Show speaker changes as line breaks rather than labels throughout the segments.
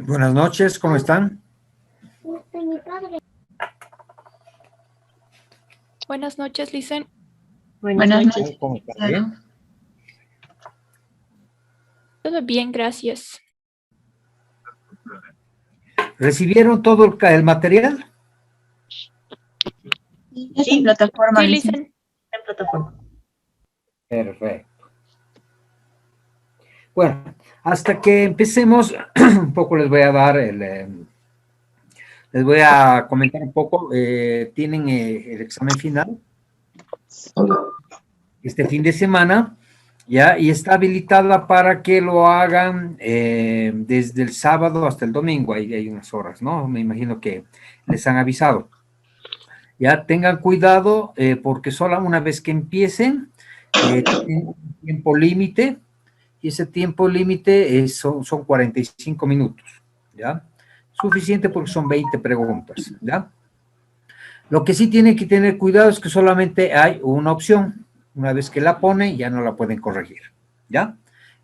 Buenas noches, ¿cómo están?
Buenas noches, Licen.
Buenas noches.
¿Cómo están? ¿Bien?
Todo bien, gracias.
¿Recibieron todo el material?
Es en plataforma.
Sí,
Licen.
Licen.
En plataforma.
Perfecto. Bueno, hasta que empecemos, un poco les voy a dar les voy a comentar un poco. Tienen el examen final este fin de semana, ¿ya? Y está habilitada para que lo hagan desde el sábado hasta el domingo. Ahí hay unas horas, ¿no? Me imagino que les han avisado. Ya tengan cuidado porque solo una vez que empiecen, tienen un tiempo límite y ese tiempo límite son 45 minutos, ¿ya? Suficiente porque son 20 preguntas, ¿ya? Lo que sí tienen que tener cuidado es que solamente hay una opción. Una vez que la ponen, ya no la pueden corregir, ¿ya?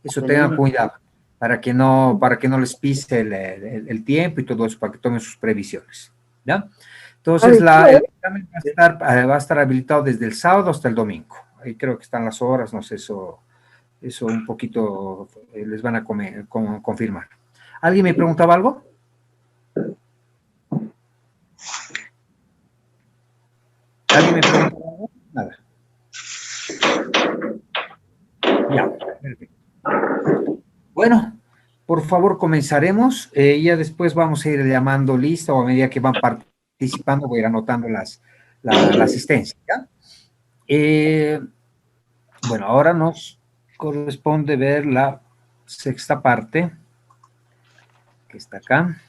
Eso tengan cuidado para que no les pise el tiempo y todo eso, para que tomen sus previsiones, ¿ya? Entonces, el examen va a estar habilitado desde el sábado hasta el domingo. Ahí creo que están las horas, no sé, eso un poquito les van a confirmar. ¿Alguien me preguntaba algo? ¿Alguien me preguntaba algo? Nada. Ya, perfecto. Bueno, por favor, comenzaremos. Ya después vamos a ir llamando lista o a medida que van participando, voy a ir anotando la asistencia, ¿ya? Bueno, ahora nos corresponde ver la sexta parte, que está acá.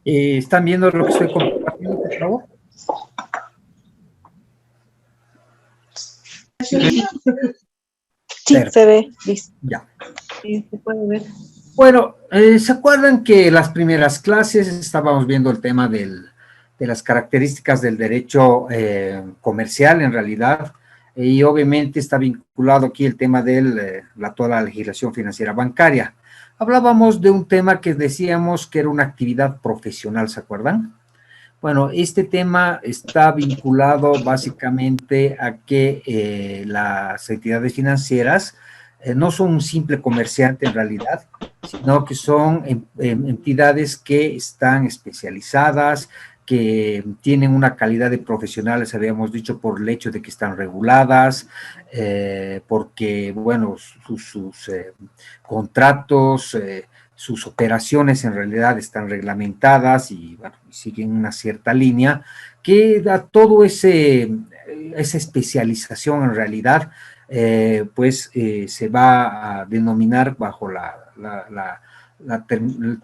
¿Están viendo lo que estoy compartiendo, por favor?
Sí,
Perfecto.
se ve. Listo.
Ya.
Sí, se puede ver.
Bueno, ¿se acuerdan que en las primeras clases estábamos viendo el tema de las características del derecho comercial en realidad? Y obviamente está vinculado aquí el tema de toda la legislación financiera bancaria. Hablábamos de un tema que decíamos que era una actividad profesional, ¿se acuerdan? Bueno, este tema está vinculado básicamente a que las entidades financieras no son un simple comerciante en realidad, sino que son entidades que están especializadas, que tienen una calidad de profesionales, habíamos dicho, por el hecho de que están reguladas, porque, bueno, sus contratos, sus operaciones en realidad están reglamentadas y, bueno, siguen una cierta línea que da todo esa especialización en realidad, se va a denominar bajo el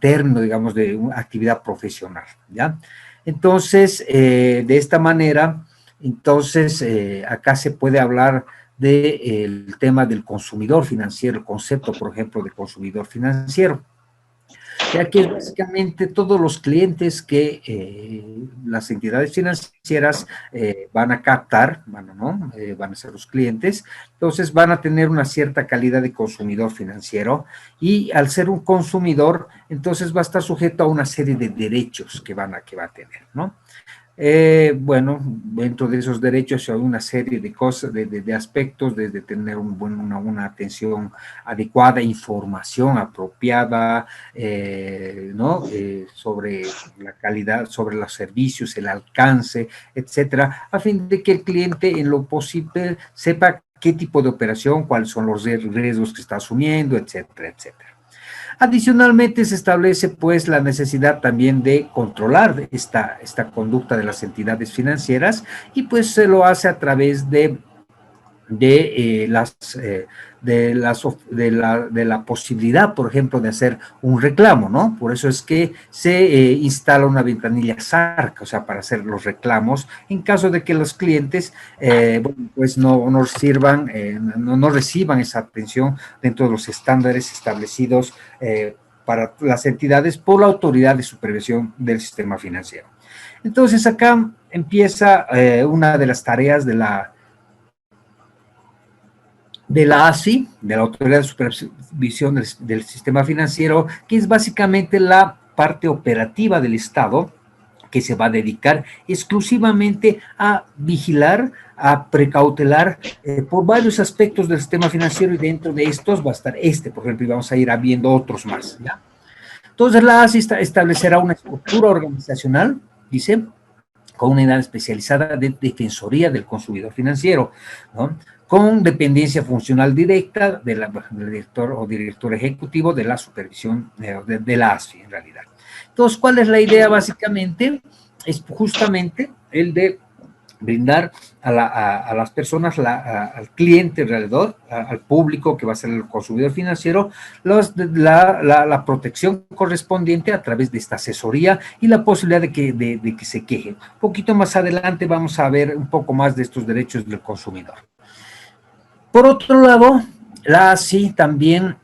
término, digamos, de una actividad profesional, ¿ya? Entonces, de esta manera, entonces, acá se puede hablar del tema del consumidor financiero, el concepto, por ejemplo, de consumidor financiero, ya que básicamente todos los clientes que las entidades financieras van a captar, ¿no? Van a ser los clientes, entonces van a tener una cierta calidad de consumidor financiero y al ser un consumidor, entonces va a estar sujeto a una serie de derechos que va a tener, ¿no? Bueno, dentro de esos derechos hay una serie de cosas, de aspectos, desde tener una atención adecuada, información apropiada, ¿no? Sobre la calidad, sobre los servicios, el alcance, etcétera, a fin de que el cliente en lo posible sepa qué tipo de operación, cuáles son los riesgos que está asumiendo, etcétera, etcétera. Adicionalmente, se establece pues la necesidad también de controlar esta conducta de las entidades financieras y pues se lo hace a través de la posibilidad, por ejemplo, de hacer un reclamo, ¿no? Por eso es que se instala una ventanilla SARC, o sea, para hacer los reclamos, en caso de que los clientes, pues no reciban esa atención dentro de los estándares establecidos para las entidades por la autoridad de supervisión del sistema financiero. Entonces, acá empieza una de las tareas de la ASI, de la Autoridad de Supervisión del Sistema Financiero, que es básicamente la parte operativa del Estado, que se va a dedicar exclusivamente a vigilar, a precautelar por varios aspectos del sistema financiero, y dentro de estos va a estar por ejemplo, y vamos a ir viendo otros más, ¿ya? Entonces la ASI establecerá una estructura organizacional, dice, con una unidad especializada de Defensoría del Consumidor Financiero, ¿no? Con dependencia funcional directa del director o director ejecutivo de la supervisión de la ASFI, en realidad. Entonces, ¿cuál es la idea básicamente? Es justamente el de brindar a las personas, al cliente alrededor, al público que va a ser el consumidor financiero, la protección correspondiente a través de esta asesoría y la posibilidad de que se quejen. Un poquito más adelante vamos a ver un poco más de estos derechos del consumidor. Por otro lado, la ASI también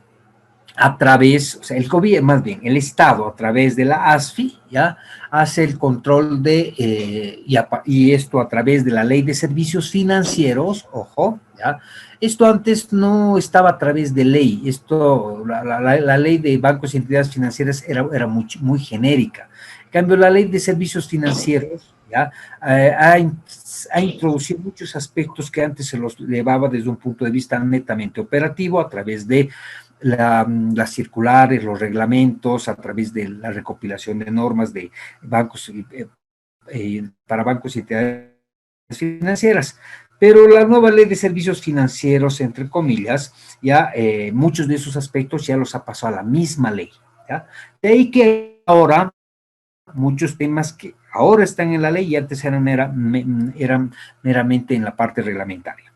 a través, o sea, el gobierno, más bien, el Estado, a través de la ASFI, ¿ya? Hace el control y esto a través de la Ley de Servicios Financieros, ojo, ¿ya? Esto antes no estaba a través de ley, la ley de bancos y entidades financieras era muy genérica. En cambio, la Ley de Servicios Financieros, ¿ya? Ha introducido muchos aspectos que antes se los llevaba desde un punto de vista netamente operativo, a través de las circulares, los reglamentos, a través de la recopilación de normas de bancos para bancos y entidades financieras. Pero la nueva ley de servicios financieros, entre comillas, ya muchos de esos aspectos ya los ha pasado a la misma ley, ¿ya? De ahí que ahora muchos temas que ahora están en la ley y antes eran meramente en la parte reglamentaria.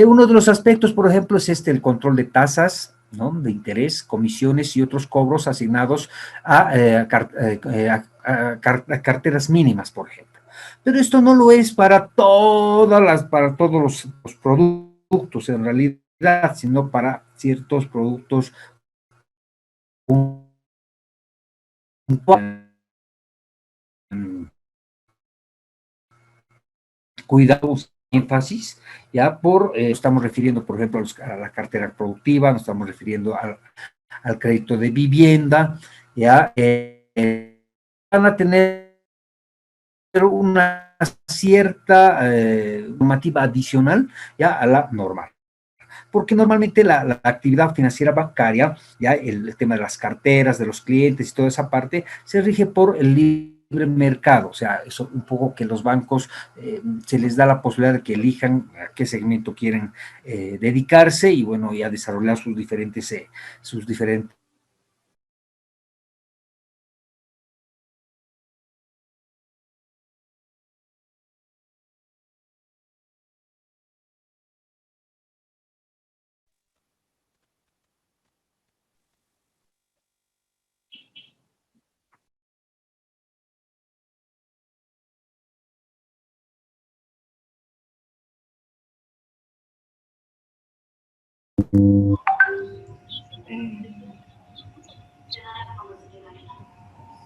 Uno de los aspectos, por ejemplo, es el control de tasas, ¿no? De interés, comisiones y otros cobros asignados a carteras mínimas, por ejemplo. Pero esto no lo es para para todos los productos en realidad, sino para ciertos productos puntuales. Cuidados, énfasis, ya estamos refiriendo, por ejemplo, a la cartera productiva, nos estamos refiriendo al crédito de vivienda, ya van a tener una cierta normativa adicional ya a la normal. Porque normalmente la actividad financiera bancaria, ya el tema de las carteras, de los clientes y toda esa parte, se rige por el libre mercado, o sea, eso un poco que los bancos se les da la posibilidad de que elijan a qué segmento quieren dedicarse y bueno, y a desarrollar sus diferentes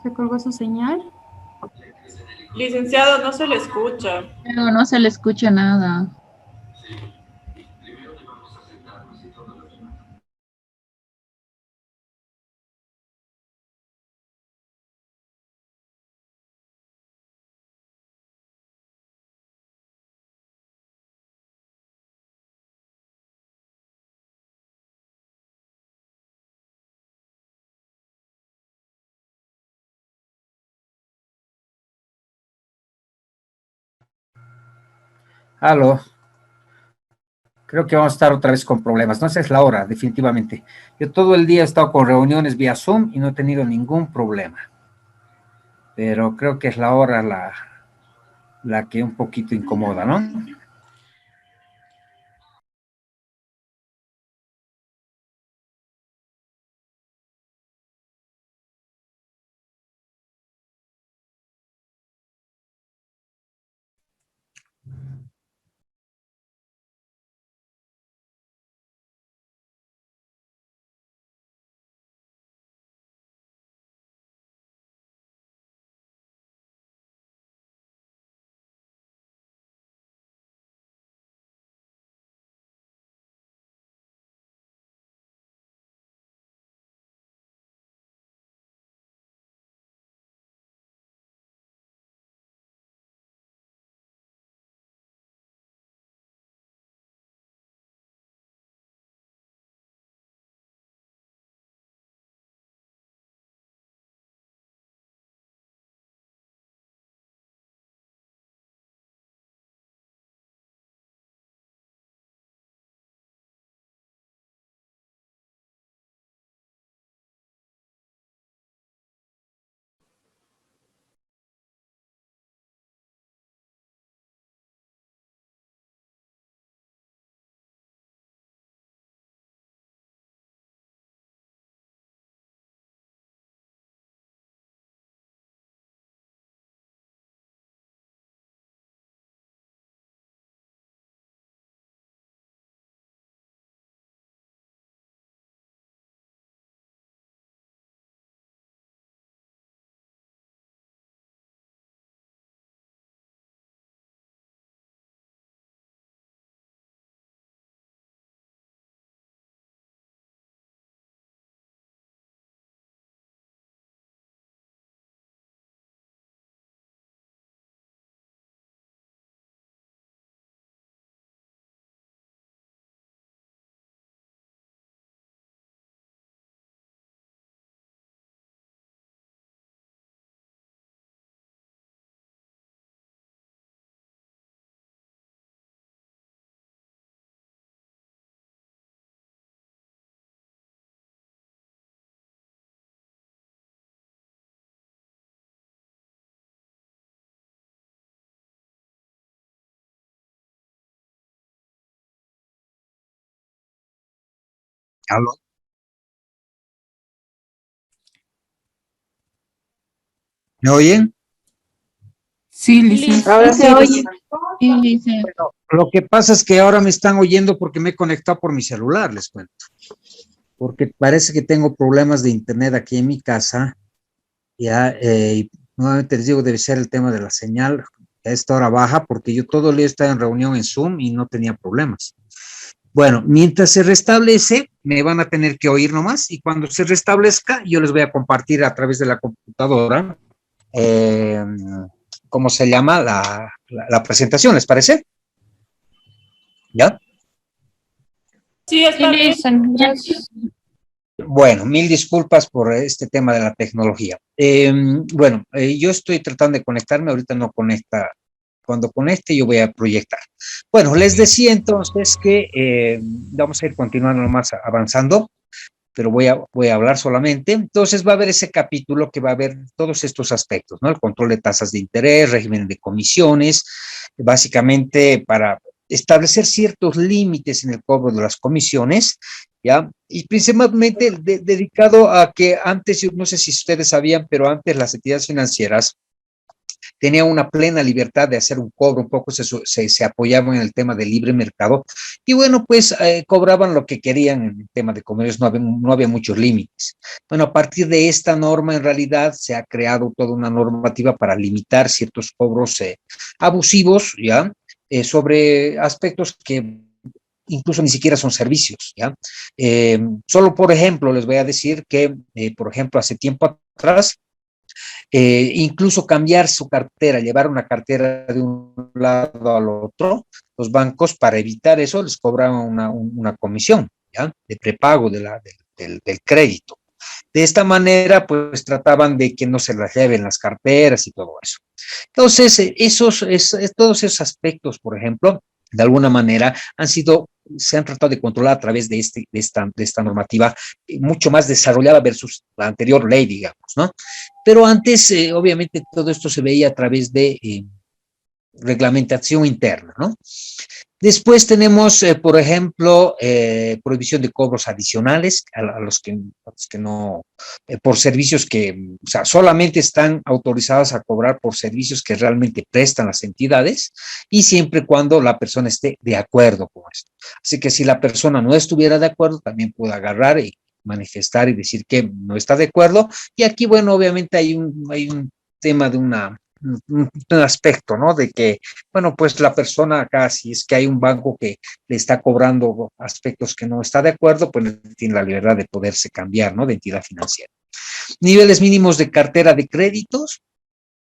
¿Se colgó su señal?
Licenciado, no se le escucha.
No, no se le escucha nada.
Aló, creo que vamos a estar otra vez con problemas. No sé, es la hora, definitivamente. Yo todo el día he estado con reuniones vía Zoom y no he tenido ningún problema. Pero creo que es la hora la que un poquito incomoda, ¿no? ¿Aló? ¿Me oyen?
Sí, licenciado.
Ahora se oye.
Sí, dice.
Lo que pasa es que ahora me están oyendo porque me he conectado por mi celular, les cuento. Porque parece que tengo problemas de internet aquí en mi casa. Ya, y nuevamente les digo, debe ser el tema de la señal. A esta hora baja porque yo todo el día estaba en reunión en Zoom y no tenía problemas. Bueno, mientras se restablece, me van a tener que oír nomás y cuando se restablezca, yo les voy a compartir a través de la computadora, ¿cómo se llama? La presentación, ¿les parece? ¿Ya?
Sí, está bien.
Listen, gracias.
Bueno, mil disculpas por este tema de la tecnología. Yo estoy tratando de conectarme, ahorita no conecta. Cuando conecte yo voy a proyectar. Bueno, les decía entonces que vamos a ir continuando más avanzando, pero voy a hablar solamente. Entonces va a haber ese capítulo que va a haber todos estos aspectos, ¿no? El control de tasas de interés, régimen de comisiones, básicamente para establecer ciertos límites en el cobro de las comisiones, ¿ya? Y principalmente dedicado a que antes, yo no sé si ustedes sabían, pero antes las entidades financieras tenía una plena libertad de hacer un cobro, un poco se apoyaban en el tema del libre mercado, y bueno, pues cobraban lo que querían en el tema de comercios, no había muchos límites. Bueno, a partir de esta norma, en realidad, se ha creado toda una normativa para limitar ciertos cobros abusivos, ¿ya? Sobre aspectos que incluso ni siquiera son servicios, ¿ya? Solo, por ejemplo, les voy a decir que, por ejemplo, hace tiempo atrás, incluso cambiar su cartera, llevar una cartera de un lado al otro, los bancos para evitar eso les cobraban una comisión, ¿ya? De prepago del crédito. De esta manera, pues trataban de que no se las lleven las carteras y todo eso. Entonces, todos esos aspectos, por ejemplo, de alguna manera se han tratado de controlar a través de esta normativa mucho más desarrollada versus la anterior ley, digamos, ¿no? Pero antes, obviamente, todo esto se veía a través de reglamentación interna, ¿no? Después tenemos, por ejemplo, prohibición de cobros adicionales a los que no, por servicios que, o sea, solamente están autorizados a cobrar por servicios que realmente prestan las entidades y siempre y cuando la persona esté de acuerdo con esto. Así que si la persona no estuviera de acuerdo, también puede agarrar y manifestar y decir que no está de acuerdo. Y aquí, bueno, obviamente hay un tema de un aspecto, ¿no? De que, bueno, pues la persona acá, si es que hay un banco que le está cobrando aspectos que no está de acuerdo, pues tiene la libertad de poderse cambiar, ¿no? De entidad financiera. Niveles mínimos de cartera de créditos,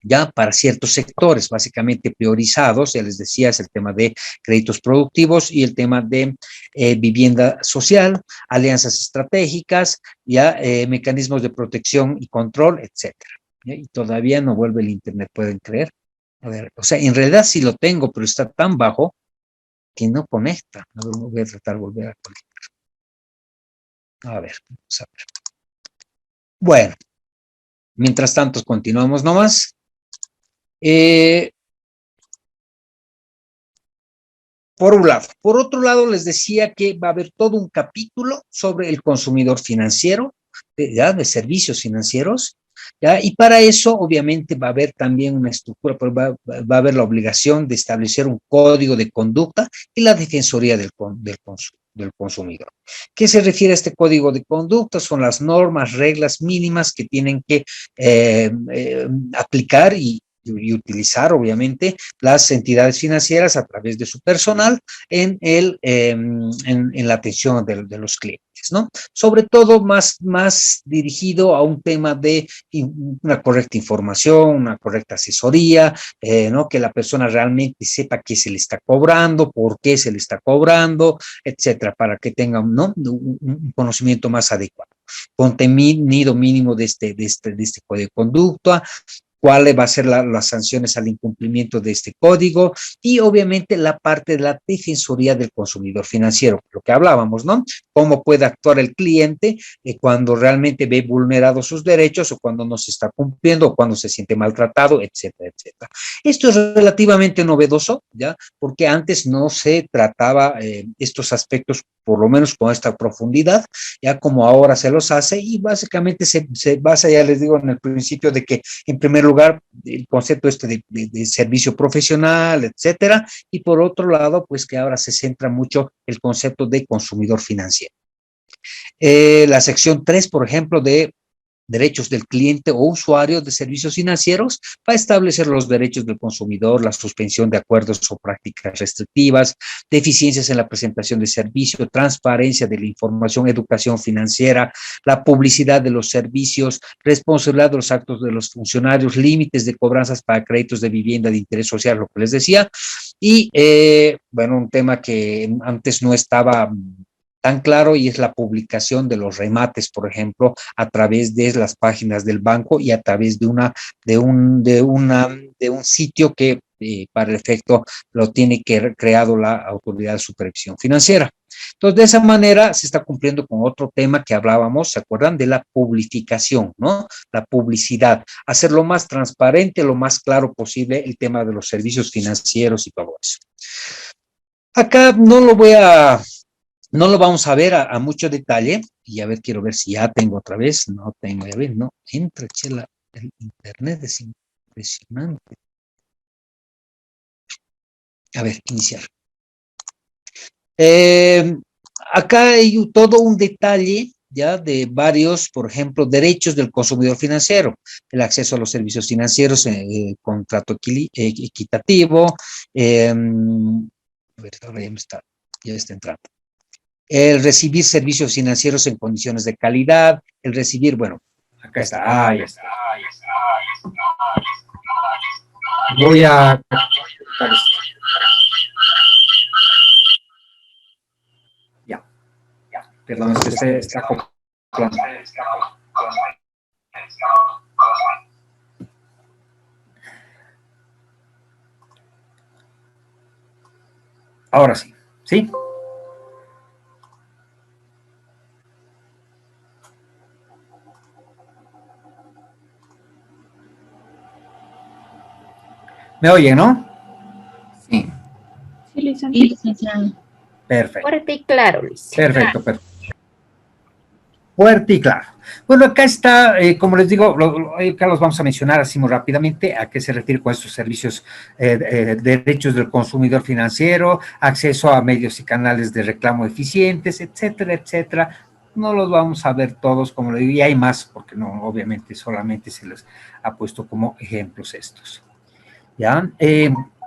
ya para ciertos sectores, básicamente priorizados, ya les decía, es el tema de créditos productivos y el tema de vivienda social, alianzas estratégicas, ya mecanismos de protección y control, etcétera. Y todavía no vuelve el internet, ¿pueden creer? A ver, o sea, en realidad sí lo tengo, pero está tan bajo que no conecta. A ver, voy a tratar de volver a conectar. A ver, vamos a ver. Bueno, mientras tanto continuamos nomás. Por un lado. Por otro lado, les decía que va a haber todo un capítulo sobre el consumidor financiero, de servicios financieros, ¿ya? Y para eso, obviamente, va a haber también una estructura, pues va a haber la obligación de establecer un código de conducta y la defensoría del consumidor. ¿Qué se refiere a este código de conducta? Son las normas, reglas mínimas que tienen que aplicar y utilizar, obviamente, las entidades financieras a través de su personal en la atención de los clientes, ¿no? Sobre todo más dirigido a un tema de una correcta información, una correcta asesoría, ¿no? Que la persona realmente sepa qué se le está cobrando, por qué se le está cobrando, etcétera, para que tenga, ¿no? un conocimiento más adecuado. Contenido mínimo de este código de conducta, cuál va a ser las sanciones al incumplimiento de este código y obviamente la parte de la defensoría del consumidor financiero, lo que hablábamos, ¿no? Cómo puede actuar el cliente cuando realmente ve vulnerados sus derechos o cuando no se está cumpliendo o cuando se siente maltratado, etcétera, etcétera. Esto es relativamente novedoso, ¿ya? Porque antes no se trataba estos aspectos, por lo menos con esta profundidad, ya como ahora se los hace y básicamente se basa, ya les digo en el principio, de que en primer lugar el concepto de servicio profesional, etcétera, y por otro lado, pues que ahora se centra mucho el concepto de consumidor financiero. La sección 3, por ejemplo, de derechos del cliente o usuario de servicios financieros, va a establecer los derechos del consumidor, la suspensión de acuerdos o prácticas restrictivas, deficiencias en la presentación de servicio, transparencia de la información, educación financiera, la publicidad de los servicios, responsabilidad de los actos de los funcionarios, límites de cobranzas para créditos de vivienda de interés social, lo que les decía, y bueno, un tema que antes no estaba tan claro y es la publicación de los remates, por ejemplo, a través de las páginas del banco y a través de un sitio que para el efecto lo tiene creado la Autoridad de Supervisión Financiera. Entonces, de esa manera se está cumpliendo con otro tema que hablábamos, ¿se acuerdan? De la publificación, ¿no? La publicidad, hacer lo más transparente, lo más claro posible el tema de los servicios financieros y todo eso. Acá no lo vamos a ver a mucho detalle, y a ver, quiero ver si ya tengo otra vez, no tengo, a ver, no, entra, chela, el internet es impresionante. A ver, iniciar. Acá hay todo un detalle, ya, de varios, por ejemplo, derechos del consumidor financiero, el acceso a los servicios financieros, contrato equitativo, a ver, ahora ya está entrando. El recibir servicios financieros en condiciones de calidad, el recibir, bueno, acá está, ahí está.
Voy a...
Ya, perdón, es que se está acoplando. Ahora sí, ¿sí? ¿Me oye, no?
Sí.
Sí, licenciado.
Sí, licenciado.
Perfecto.
Fuerte y claro, Luis.
Perfecto, perfecto. Fuerte y claro. Bueno, acá está, como les digo, acá los vamos a mencionar así muy rápidamente, a qué se refiere con estos servicios, derechos del consumidor financiero, acceso a medios y canales de reclamo eficientes, etcétera, etcétera. No los vamos a ver todos, como le digo, y hay más, porque no, obviamente solamente se les ha puesto como ejemplos estos. ¿Ya?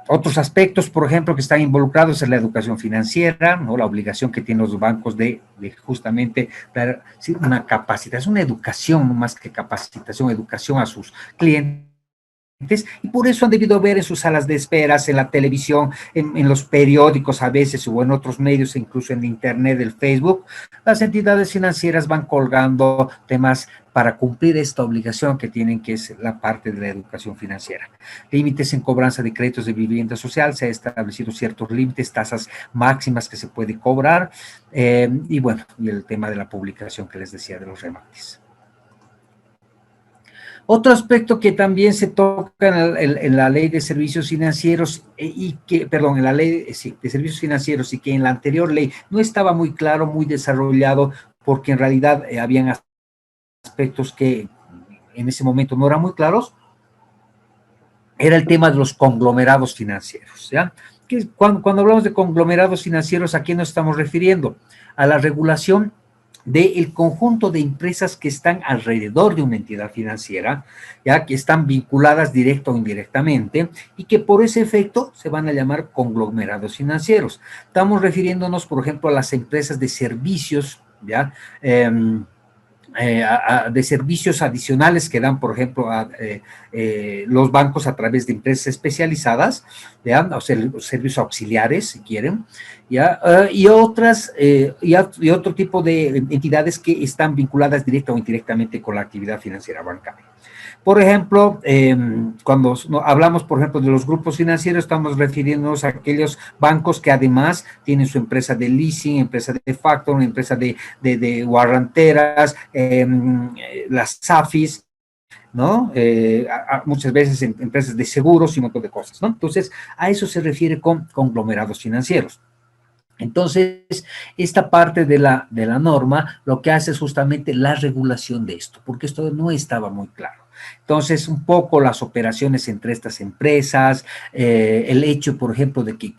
Otros aspectos, por ejemplo, que están involucrados en la educación financiera, ¿no? La obligación que tienen los bancos de justamente dar una capacitación, una educación, no más que capacitación, educación a sus clientes. Y por eso han debido ver en sus salas de esperas, en la televisión, en los periódicos a veces o en otros medios, incluso en internet, el Facebook, las entidades financieras van colgando temas para cumplir esta obligación que tienen, que es la parte de la educación financiera. Límites en cobranza de créditos de vivienda social, se han establecido ciertos límites, tasas máximas que se puede cobrar, y bueno, y el tema de la publicación que les decía de los remates. Otro aspecto que también se toca en la ley de servicios financieros en la ley de servicios financieros y que en la anterior ley no estaba muy claro, muy desarrollado, porque en realidad habían aspectos que en ese momento no eran muy claros, era el tema de los conglomerados financieros, ¿ya? Que cuando hablamos de conglomerados financieros, ¿a qué nos estamos refiriendo? A la regulación del conjunto de empresas que están alrededor de una entidad financiera, ya que están vinculadas directo o indirectamente y que por ese efecto se van a llamar conglomerados financieros. Estamos refiriéndonos, por ejemplo, a las empresas de servicios, ¿ya? De servicios adicionales que dan, por ejemplo, los bancos a través de empresas especializadas, ¿ya? O sea, servicios auxiliares, si quieren, ¿ya? Y otro tipo de entidades que están vinculadas directa o indirectamente con la actividad financiera bancaria. Por ejemplo, cuando hablamos, por ejemplo, de los grupos financieros, estamos refiriéndonos a aquellos bancos que además tienen su empresa de leasing, empresa de factoring, empresa de guarranteras, las SAFIs, ¿no? Muchas veces en empresas de seguros y un montón de cosas, ¿no? Entonces, a eso se refiere con conglomerados financieros. Entonces, esta parte de la norma lo que hace es justamente la regulación de esto, porque esto no estaba muy claro. Entonces, un poco las operaciones entre estas empresas, el hecho, por ejemplo, de que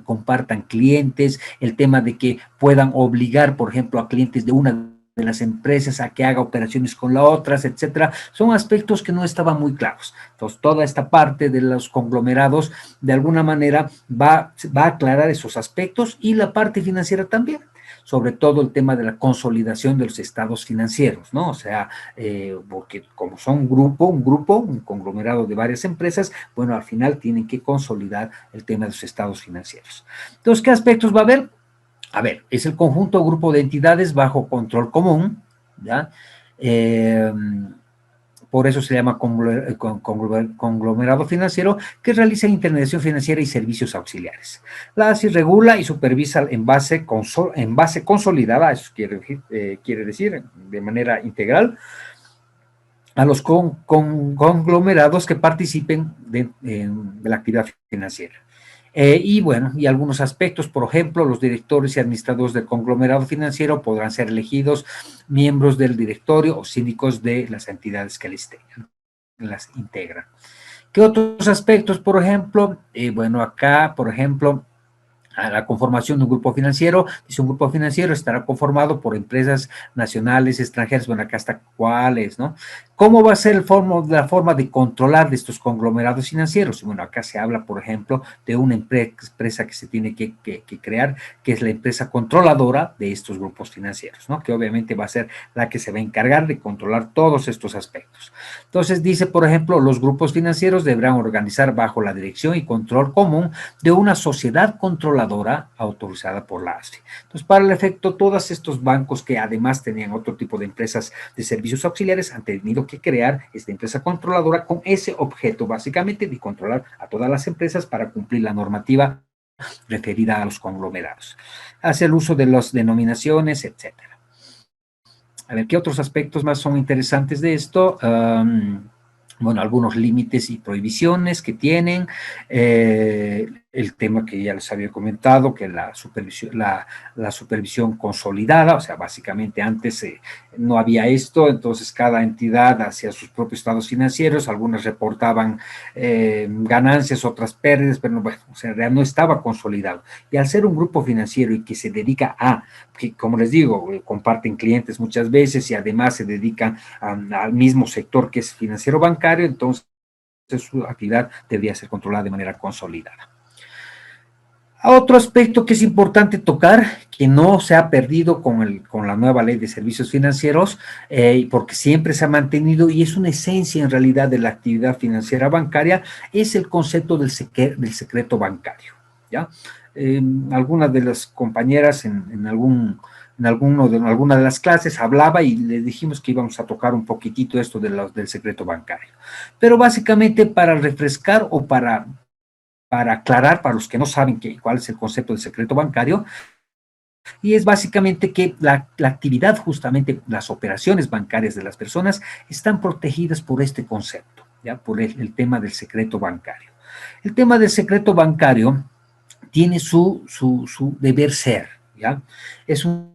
compartan clientes, el tema de que puedan obligar, por ejemplo, a clientes de una de las empresas a que haga operaciones con las otras, etcétera, son aspectos que no estaban muy claros. Entonces, toda esta parte de los conglomerados, de alguna manera, va a aclarar esos aspectos y la parte financiera también, sobre todo el tema de la consolidación de los estados financieros, ¿no? O sea, porque como son un conglomerado de varias empresas, bueno, al final tienen que consolidar el tema de los estados financieros. Entonces, ¿qué aspectos va a haber? A ver, es el conjunto o grupo de entidades bajo control común, ¿ya? Por eso se llama conglomerado financiero, que realiza intermediación financiera y servicios auxiliares. La ASI regula y supervisa en base consolidada, eso quiere decir de manera integral, a los conglomerados que participen de la actividad financiera. Y bueno, y algunos aspectos, por ejemplo, los directores y administradores del conglomerado financiero podrán ser elegidos miembros del directorio o síndicos de las entidades que las integran. ¿Qué otros aspectos, por ejemplo? Bueno, acá, por ejemplo, a la conformación de un grupo financiero, dice un grupo financiero estará conformado por empresas nacionales, extranjeras, bueno, acá está cuáles, ¿no? ¿Cómo va a ser la forma de controlar de estos conglomerados financieros? Bueno, acá se habla, por ejemplo, de una empresa que se tiene que crear, que es la empresa controladora de estos grupos financieros, ¿no? Que obviamente va a ser la que se va a encargar de controlar todos estos aspectos. Entonces, dice, por ejemplo, los grupos financieros deberán organizar bajo la dirección y control común de una sociedad controladora autorizada por la ASFI. Entonces, para el efecto, todos estos bancos que además tenían otro tipo de empresas de servicios auxiliares han tenido que crear esta empresa controladora con ese objeto, básicamente, de controlar a todas las empresas para cumplir la normativa referida a los conglomerados. Hace el uso de las denominaciones, etcétera. A ver, ¿qué otros aspectos más son interesantes de esto? Bueno, algunos límites y prohibiciones que tienen, el tema que ya les había comentado, que la supervisión consolidada, o sea, básicamente antes no había esto, entonces cada entidad hacía sus propios estados financieros, algunas reportaban ganancias, otras pérdidas, pero bueno, o sea, no estaba consolidado. Y al ser un grupo financiero y que se dedica que como les digo, comparten clientes muchas veces y además se dedican al mismo sector que es financiero bancario, entonces su actividad debería ser controlada de manera consolidada. Otro aspecto que es importante tocar, que no se ha perdido con la nueva ley de servicios financieros, porque siempre se ha mantenido y es una esencia en realidad de la actividad financiera bancaria, es el concepto del secreto bancario, ¿ya? Algunas de las compañeras en alguna de las clases hablaba y le dijimos que íbamos a tocar un poquitito esto del secreto bancario. Pero básicamente para refrescar o para aclarar para los que no saben cuál es el concepto del secreto bancario, y es básicamente que la actividad, justamente las operaciones bancarias de las personas están protegidas por este concepto, ¿ya? Por el tema del secreto bancario. El tema del secreto bancario tiene su deber ser, ¿ya? Es un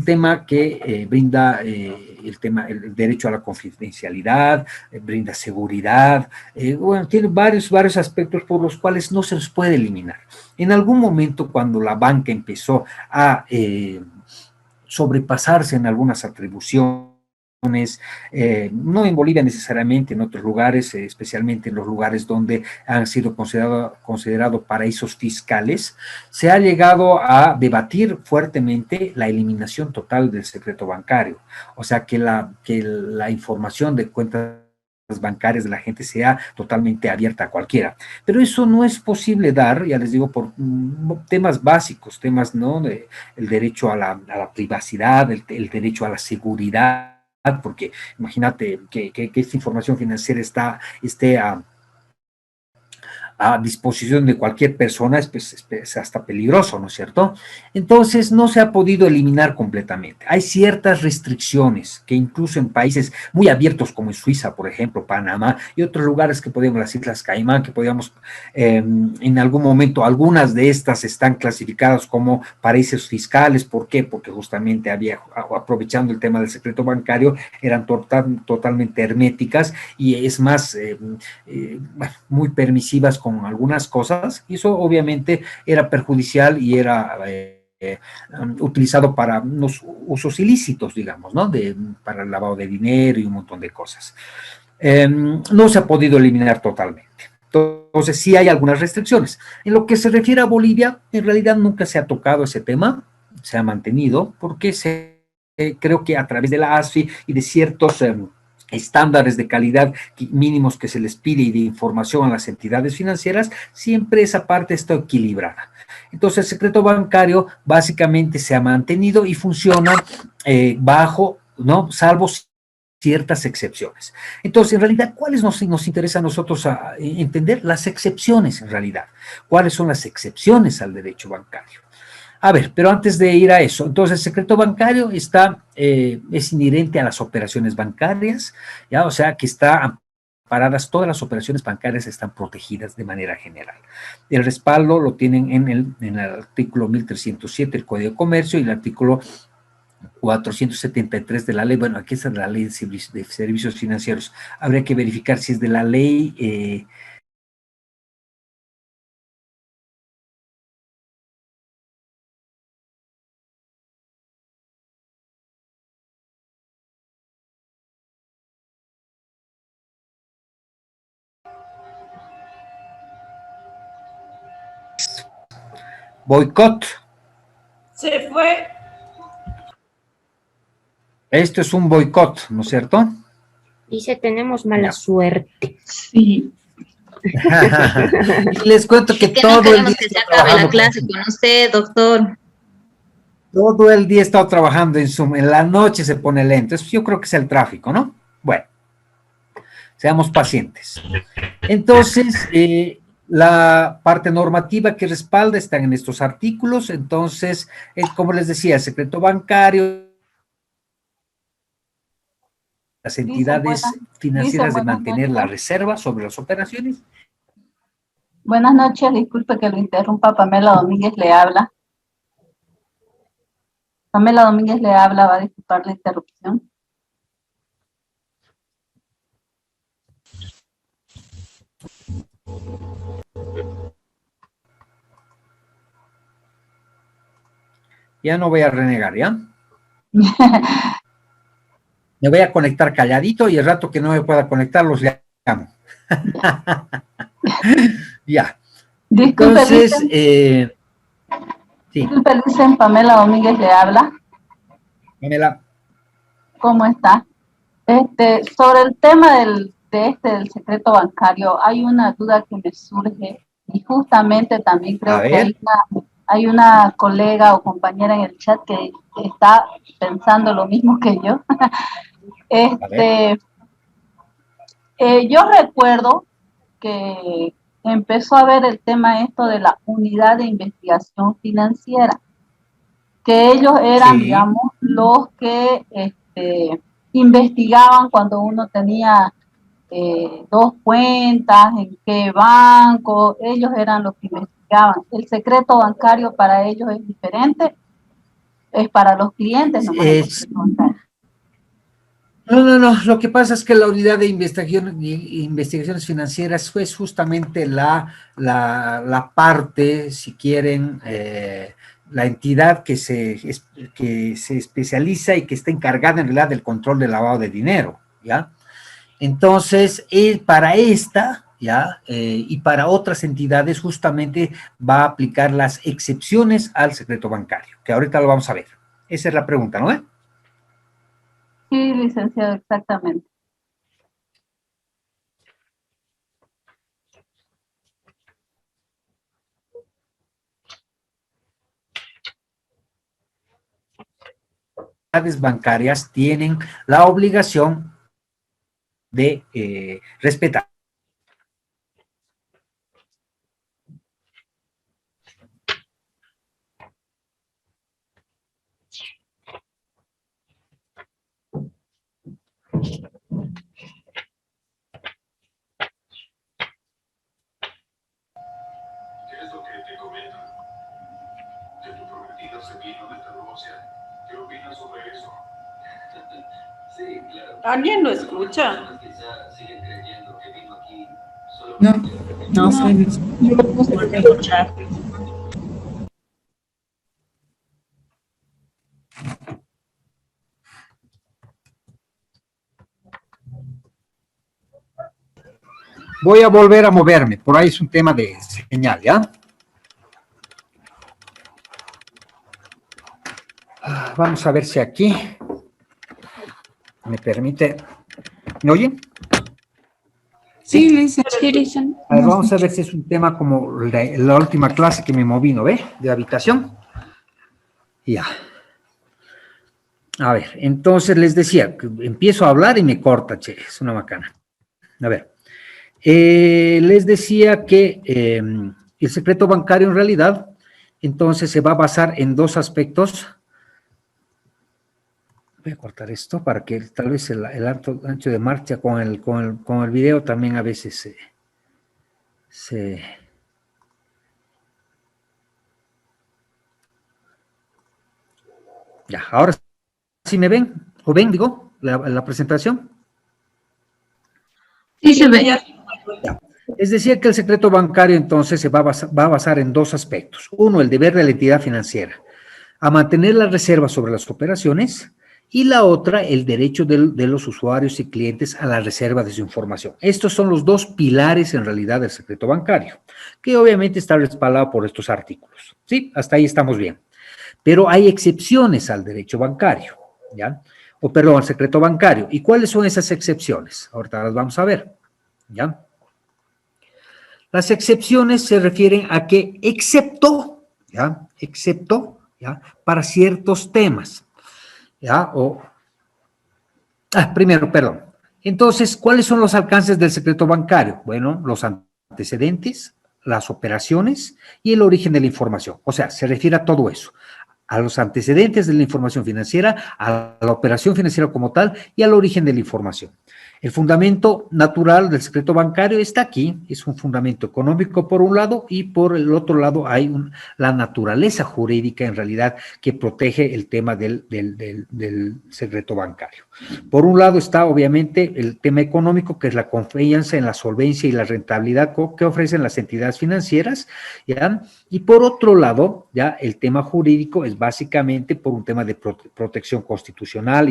tema que brinda el derecho a la confidencialidad, brinda seguridad, bueno, tiene varios aspectos por los cuales no se los puede eliminar. En algún momento, cuando la banca empezó a sobrepasarse en algunas atribuciones, no en Bolivia necesariamente, en otros lugares, especialmente en los lugares donde han sido considerados paraísos fiscales, se ha llegado a debatir fuertemente la eliminación total del secreto bancario, o sea, que la información de cuentas bancarias de la gente sea totalmente abierta a cualquiera, pero eso no es posible dar, ya les digo, por temas básicos, temas, ¿no? El derecho a la privacidad, el derecho a la seguridad, porque imagínate que esta información financiera esté a disposición de cualquier persona, es hasta peligroso, ¿no es cierto? Entonces, no se ha podido eliminar completamente. Hay ciertas restricciones que incluso en países muy abiertos como en Suiza, por ejemplo, Panamá y otros lugares que podríamos, las Islas Caimán, que podríamos, en algún momento, algunas de estas están clasificadas como paraísos fiscales. ¿Por qué? Porque justamente aprovechando el tema del secreto bancario, eran totalmente herméticas y es más, muy permisivas con algunas cosas, y eso obviamente era perjudicial y era utilizado para unos usos ilícitos, digamos, ¿no? Para el lavado de dinero y un montón de cosas. No se ha podido eliminar totalmente. Entonces, sí hay algunas restricciones. En lo que se refiere a Bolivia, en realidad nunca se ha tocado ese tema, se ha mantenido, porque creo que a través de la ASFI y de ciertos estándares de calidad mínimos que se les pide y de información a las entidades financieras, siempre esa parte está equilibrada. Entonces, el secreto bancario básicamente se ha mantenido y funciona bajo, ¿no? Salvo ciertas excepciones. Entonces, en realidad, ¿cuáles nos interesa a nosotros entender? Las excepciones, en realidad. ¿Cuáles son las excepciones al derecho bancario? A ver, pero antes de ir a eso, entonces el secreto bancario es inherente a las operaciones bancarias, ¿ya? O sea que está amparadas, todas las operaciones bancarias están protegidas de manera general. El respaldo lo tienen en el artículo 1307 del Código de Comercio y el artículo 473 de la ley. Bueno, aquí está la ley de servicios financieros. Habría que verificar si es de la ley. Boicot.
Se fue.
Esto es un boicot, ¿no es cierto?
Dice, tenemos mala
Ya.
suerte.
Sí.
Y les cuento que
Es que no
todo el
queremos
día
que se
está
acabe la
trabajando
clase con usted, doctor.
todo el día he estado trabajando en Zoom, en la noche se pone lento. Yo creo que es el tráfico, ¿no? Bueno, seamos pacientes. Entonces, la parte normativa que respalda está en estos artículos. Entonces, como les decía, el secreto bancario, las entidades financieras de
Buenas
mantener la
noches.
reserva sobre las operaciones.
Buenas noches, disculpe que lo interrumpa, Pamela Domínguez le habla. Pamela Domínguez le habla, va a disculpar la interrupción.
Ya no voy a renegar, ¿ya? Me voy a conectar calladito y el rato que no me pueda conectar los llamo. Ya.
Disculpe,
Entonces,
dicen,
sí,
disculpe, dicen, Pamela Domínguez le habla.
Pamela.
¿Cómo está? Sobre el tema del secreto bancario, hay una duda que me surge y justamente también
A
creo que
ver,
hay una colega o compañera en el chat que está pensando lo mismo que yo.
a ver.
Yo recuerdo que empezó a ver el tema esto de la unidad de investigación financiera, que ellos eran,
Sí,
digamos, los que investigaban cuando uno tenía dos cuentas, en qué banco, ellos eran los que investigaban. El secreto bancario para ellos es diferente, es para los clientes nomás el
es,
secreto bancario.
no, lo que pasa es que la unidad de investigaciones financieras es justamente la parte, si quieren, la entidad que se especializa y que está encargada en realidad del control del lavado de dinero, ¿ya? Entonces, para esta, ¿ya? Y para otras entidades justamente va a aplicar las excepciones al secreto bancario, que ahorita lo vamos a ver. Esa es la pregunta, ¿no?
Sí, licenciado, exactamente.
bancarias tienen la obligación de respetar.
¿Qué es lo que te comentan? Que tu prometida se vino de Rusia. ¿Qué opinas sobre eso? Sí, claro.
¿Alguien lo escucha?
No,
No,
no.
no puedo escuchar.
Voy a volver a moverme, por ahí es un tema de señal, ¿ya? Vamos a ver si aquí me permite. ¿Me oyen?
Sí, licenciado.
Sí, dicen.
A ver, vamos a ver si es un tema como la última clase que me moví, ¿no ve? De habitación. Ya. A ver, entonces les decía, que empiezo a hablar y me corta, che, es una macana. A ver, les decía que el secreto bancario en realidad, entonces se va a basar en dos aspectos. Voy a cortar esto para que tal vez el ancho de marcha con el video también a veces Ya, ahora sí me ven, o ven, digo, la presentación.
Sí se ve.
Ya. Es decir, que el secreto bancario entonces se va a basar en dos aspectos. Uno, el deber de la entidad financiera a mantener la reserva sobre las operaciones, y la otra, el derecho de los usuarios y clientes a la reserva de su información. Estos son los dos pilares en realidad del secreto bancario, que obviamente está respaldado por estos artículos. ¿Sí? Hasta ahí estamos bien. Pero hay excepciones al derecho bancario, ¿ya? O perdón, al secreto bancario. ¿Y cuáles son esas excepciones? Ahorita las vamos a ver, ¿ya? Las excepciones se refieren a que excepto, ¿ya? Excepto, ¿ya? Para ciertos temas, ¿ya? Primero, perdón. Entonces, ¿cuáles son los alcances del secreto bancario? Bueno, los antecedentes, las operaciones y el origen de la información. O sea, se refiere a todo eso, a los antecedentes de la información financiera, a la operación financiera como tal y al origen de la información. El fundamento natural del secreto bancario está aquí, es un fundamento económico por un lado y por el otro lado hay la naturaleza jurídica en realidad que protege el tema del secreto bancario. Por un lado está obviamente el tema económico, que es la confianza en la solvencia y la rentabilidad que ofrecen las entidades financieras, ¿ya? Y por otro lado, ya el tema jurídico es básicamente por un tema de protección constitucional,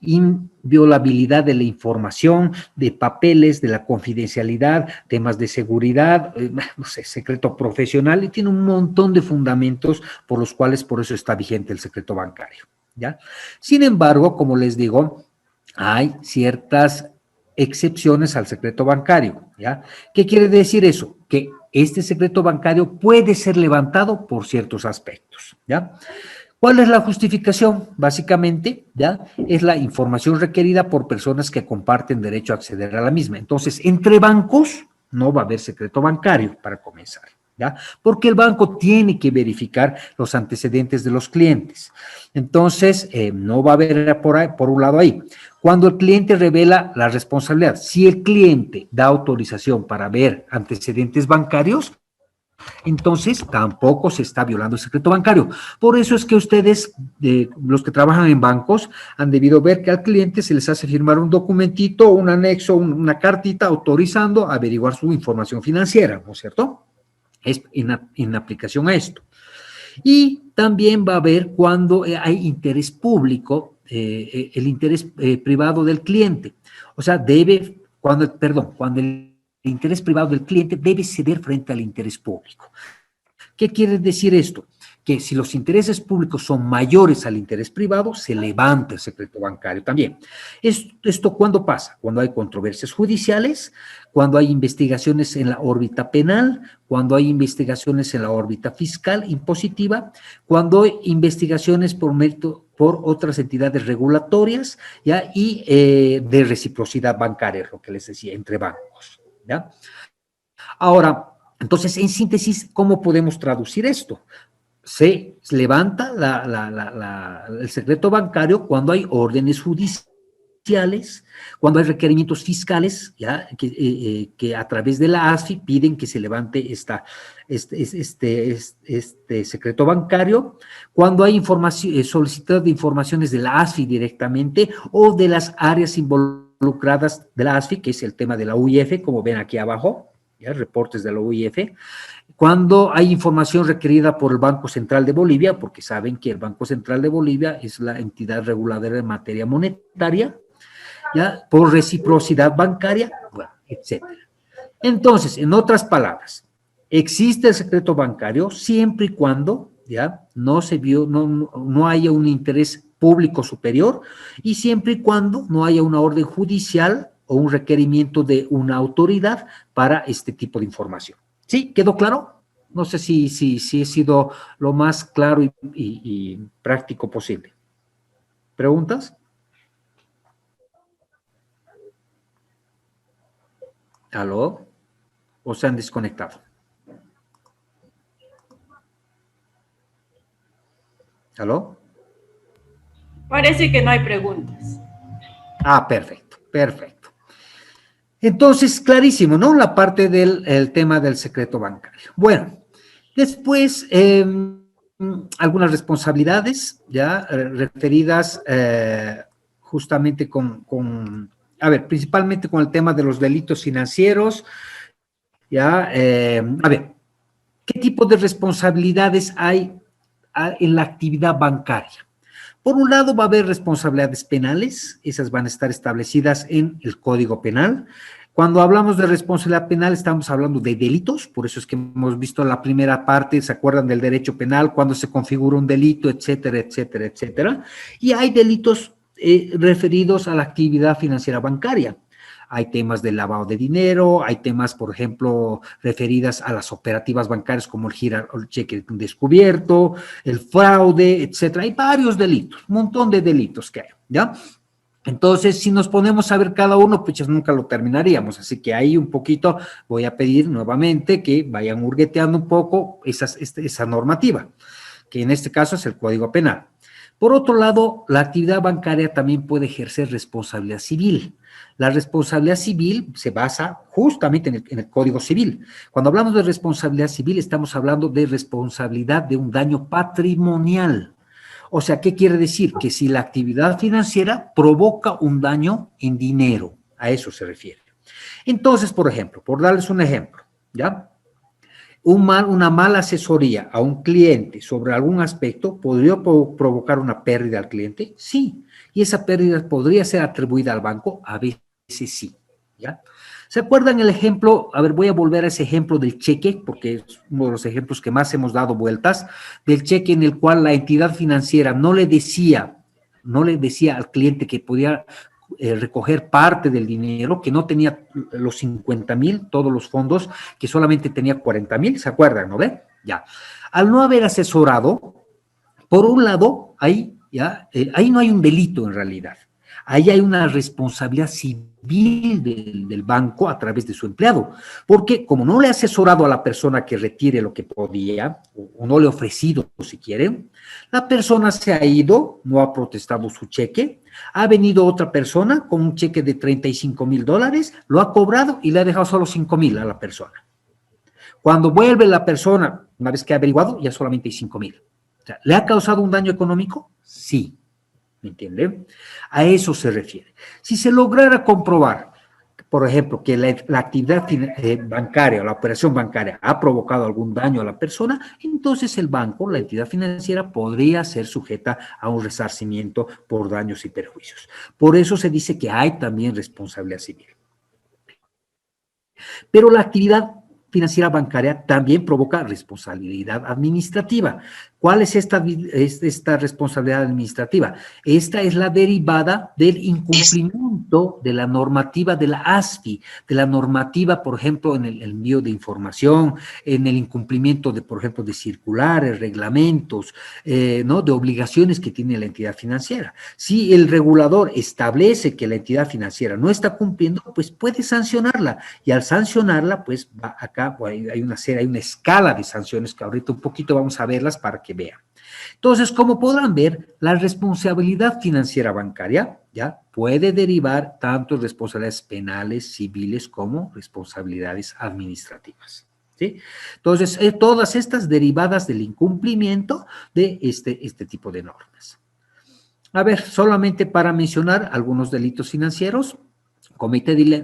inviolabilidad de la información, de papeles, de la confidencialidad, temas de seguridad, no sé, secreto profesional, y tiene un montón de fundamentos por los cuales por eso está vigente el secreto bancario, ¿ya? Sin embargo, como les digo, hay ciertas excepciones al secreto bancario, ¿ya? ¿Qué quiere decir eso? Que este secreto bancario puede ser levantado por ciertos aspectos, ¿ya? ¿Cuál es la justificación? Básicamente, ¿ya? Es la información requerida por personas que comparten derecho a acceder a la misma. Entonces, entre bancos no va a haber secreto bancario para comenzar, ¿ya? Porque el banco tiene que verificar los antecedentes de los clientes. Entonces, no va a haber por un lado ahí. Cuando el cliente revela la responsabilidad, si el cliente da autorización para ver antecedentes bancarios, entonces tampoco se está violando el secreto bancario. Por eso es que ustedes, los que trabajan en bancos, han debido ver que al cliente se les hace firmar un documentito, un anexo, una cartita autorizando a averiguar su información financiera, ¿no es cierto? Es en aplicación a esto. Y también va a haber cuando hay interés público, el interés privado del cliente. O sea, cuando el interés privado del cliente debe ceder frente al interés público. ¿Qué quiere decir esto? que si los intereses públicos son mayores al interés privado, se levanta el secreto bancario también. ¿Esto cuándo pasa? Cuando hay controversias judiciales, cuando hay investigaciones en la órbita penal, cuando hay investigaciones en la órbita fiscal, impositiva, cuando hay investigaciones por otras entidades regulatorias, ¿ya? Y de reciprocidad bancaria, lo que les decía, entre bancos, ¿ya? Ahora, entonces, en síntesis, ¿cómo podemos traducir esto? Se levanta el secreto bancario cuando hay órdenes judiciales, cuando hay requerimientos fiscales, ¿ya? Que a través de la ASFI piden que se levante este secreto bancario, cuando hay solicitud de informaciones de la ASFI directamente o de las áreas involucradas de la ASFI, que es el tema de la UIF, como ven aquí abajo, ¿ya? Reportes de la UIF, cuando hay información requerida por el Banco Central de Bolivia, porque saben que el Banco Central de Bolivia es la entidad reguladora en materia monetaria, ¿ya? Por reciprocidad bancaria, bueno, etc. Entonces, en otras palabras, existe el secreto bancario siempre y cuando, ¿ya? No haya un interés público superior y siempre y cuando no haya una orden judicial o un requerimiento de una autoridad para este tipo de información. ¿Sí? ¿Quedó claro? No sé si he sido lo más claro y práctico posible. ¿Preguntas? ¿Aló? ¿O se han desconectado? ¿Aló?
Parece que no hay preguntas.
Ah, perfecto, perfecto. Entonces, clarísimo, ¿no? La parte del tema del secreto bancario. Bueno, después, algunas responsabilidades, ¿ya? Referidas justamente principalmente con el tema de los delitos financieros, ¿ya? ¿Qué tipo de responsabilidades hay en la actividad bancaria? Por un lado, va a haber responsabilidades penales, esas van a estar establecidas en el Código Penal. Cuando hablamos de responsabilidad penal, estamos hablando de delitos, por eso es que hemos visto la primera parte, ¿se acuerdan del derecho penal? Cuando se configura un delito, etcétera, etcétera, etcétera. Y hay delitos referidos a la actividad financiera bancaria. Hay temas de lavado de dinero, hay temas, por ejemplo, referidas a las operativas bancarias como el cheque descubierto, el fraude, etcétera. Hay varios delitos, un montón de delitos que hay, ¿ya? Entonces, si nos ponemos a ver cada uno, pues nunca lo terminaríamos. Así que ahí un poquito voy a pedir nuevamente que vayan hurgueteando un poco esa normativa, que en este caso es el Código Penal. Por otro lado, la actividad bancaria también puede ejercer responsabilidad civil. La responsabilidad civil se basa justamente en el Código Civil. Cuando hablamos de responsabilidad civil, estamos hablando de responsabilidad de un daño patrimonial. O sea, ¿qué quiere decir? Que si la actividad financiera provoca un daño en dinero, a eso se refiere. Entonces, por ejemplo, por darles un ejemplo, ¿ya? Una mala asesoría a un cliente sobre algún aspecto podría provocar una pérdida al cliente, sí, y esa pérdida podría ser atribuida al banco, a veces sí, ¿ya? ¿Se acuerdan el ejemplo? A ver, voy a volver a ese ejemplo del cheque, porque es uno de los ejemplos que más hemos dado vueltas, del cheque en el cual la entidad financiera no le decía al cliente que podía recoger parte del dinero, que no tenía los 50,000, todos los fondos, que solamente tenía 40,000, ¿se acuerdan, no ve? Ya. Al no haber asesorado, por un lado, ahí no hay un delito en realidad. Ahí hay una responsabilidad civil del banco a través de su empleado, porque como no le ha asesorado a la persona que retire lo que podía, o no le ha ofrecido, si quieren, la persona se ha ido, no ha protestado su cheque, ha venido otra persona con un cheque de $35,000, lo ha cobrado y le ha dejado solo 5,000 a la persona. Cuando vuelve la persona, una vez que ha averiguado, ya solamente hay 5,000. O sea, ¿le ha causado un daño económico? Sí. ¿Me entiende? A eso se refiere. Si se lograra comprobar, por ejemplo, que la actividad bancaria o la operación bancaria ha provocado algún daño a la persona, entonces el banco, la entidad financiera, podría ser sujeta a un resarcimiento por daños y perjuicios. Por eso se dice que hay también responsabilidad civil. Pero la actividad financiera bancaria también provoca responsabilidad administrativa. ¿Cuál es esta responsabilidad administrativa? Esta es la derivada del incumplimiento de la normativa de la ASFI, de la normativa, por ejemplo, en el envío de información, en el incumplimiento de, por ejemplo, de circulares, reglamentos, ¿no? De obligaciones que tiene la entidad financiera. Si el regulador establece que la entidad financiera no está cumpliendo, pues puede sancionarla, y al sancionarla, pues va acá hay una escala de sanciones que ahorita un poquito vamos a verlas para que vean. Entonces, como podrán ver, la responsabilidad financiera bancaria ya puede derivar tanto de responsabilidades penales, civiles, como responsabilidades administrativas. ¿Sí? Entonces, todas estas derivadas del incumplimiento de este tipo de normas. A ver, solamente para mencionar algunos delitos financieros.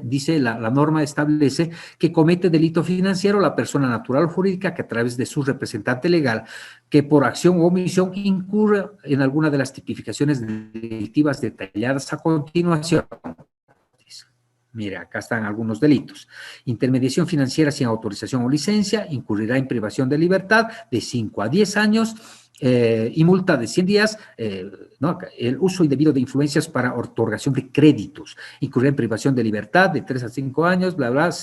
Dice, la norma establece que comete delito financiero la persona natural o jurídica que a través de su representante legal, que por acción o omisión incurre en alguna de las tipificaciones delictivas detalladas a continuación. Mira, acá están algunos delitos. Intermediación financiera sin autorización o licencia, incurrirá en privación de libertad de 5 a 10 años, y multa de 100 días, ¿no? El uso indebido de influencias para otorgación de créditos, incurrir en privación de libertad de 3 a 5 años, bla, bla,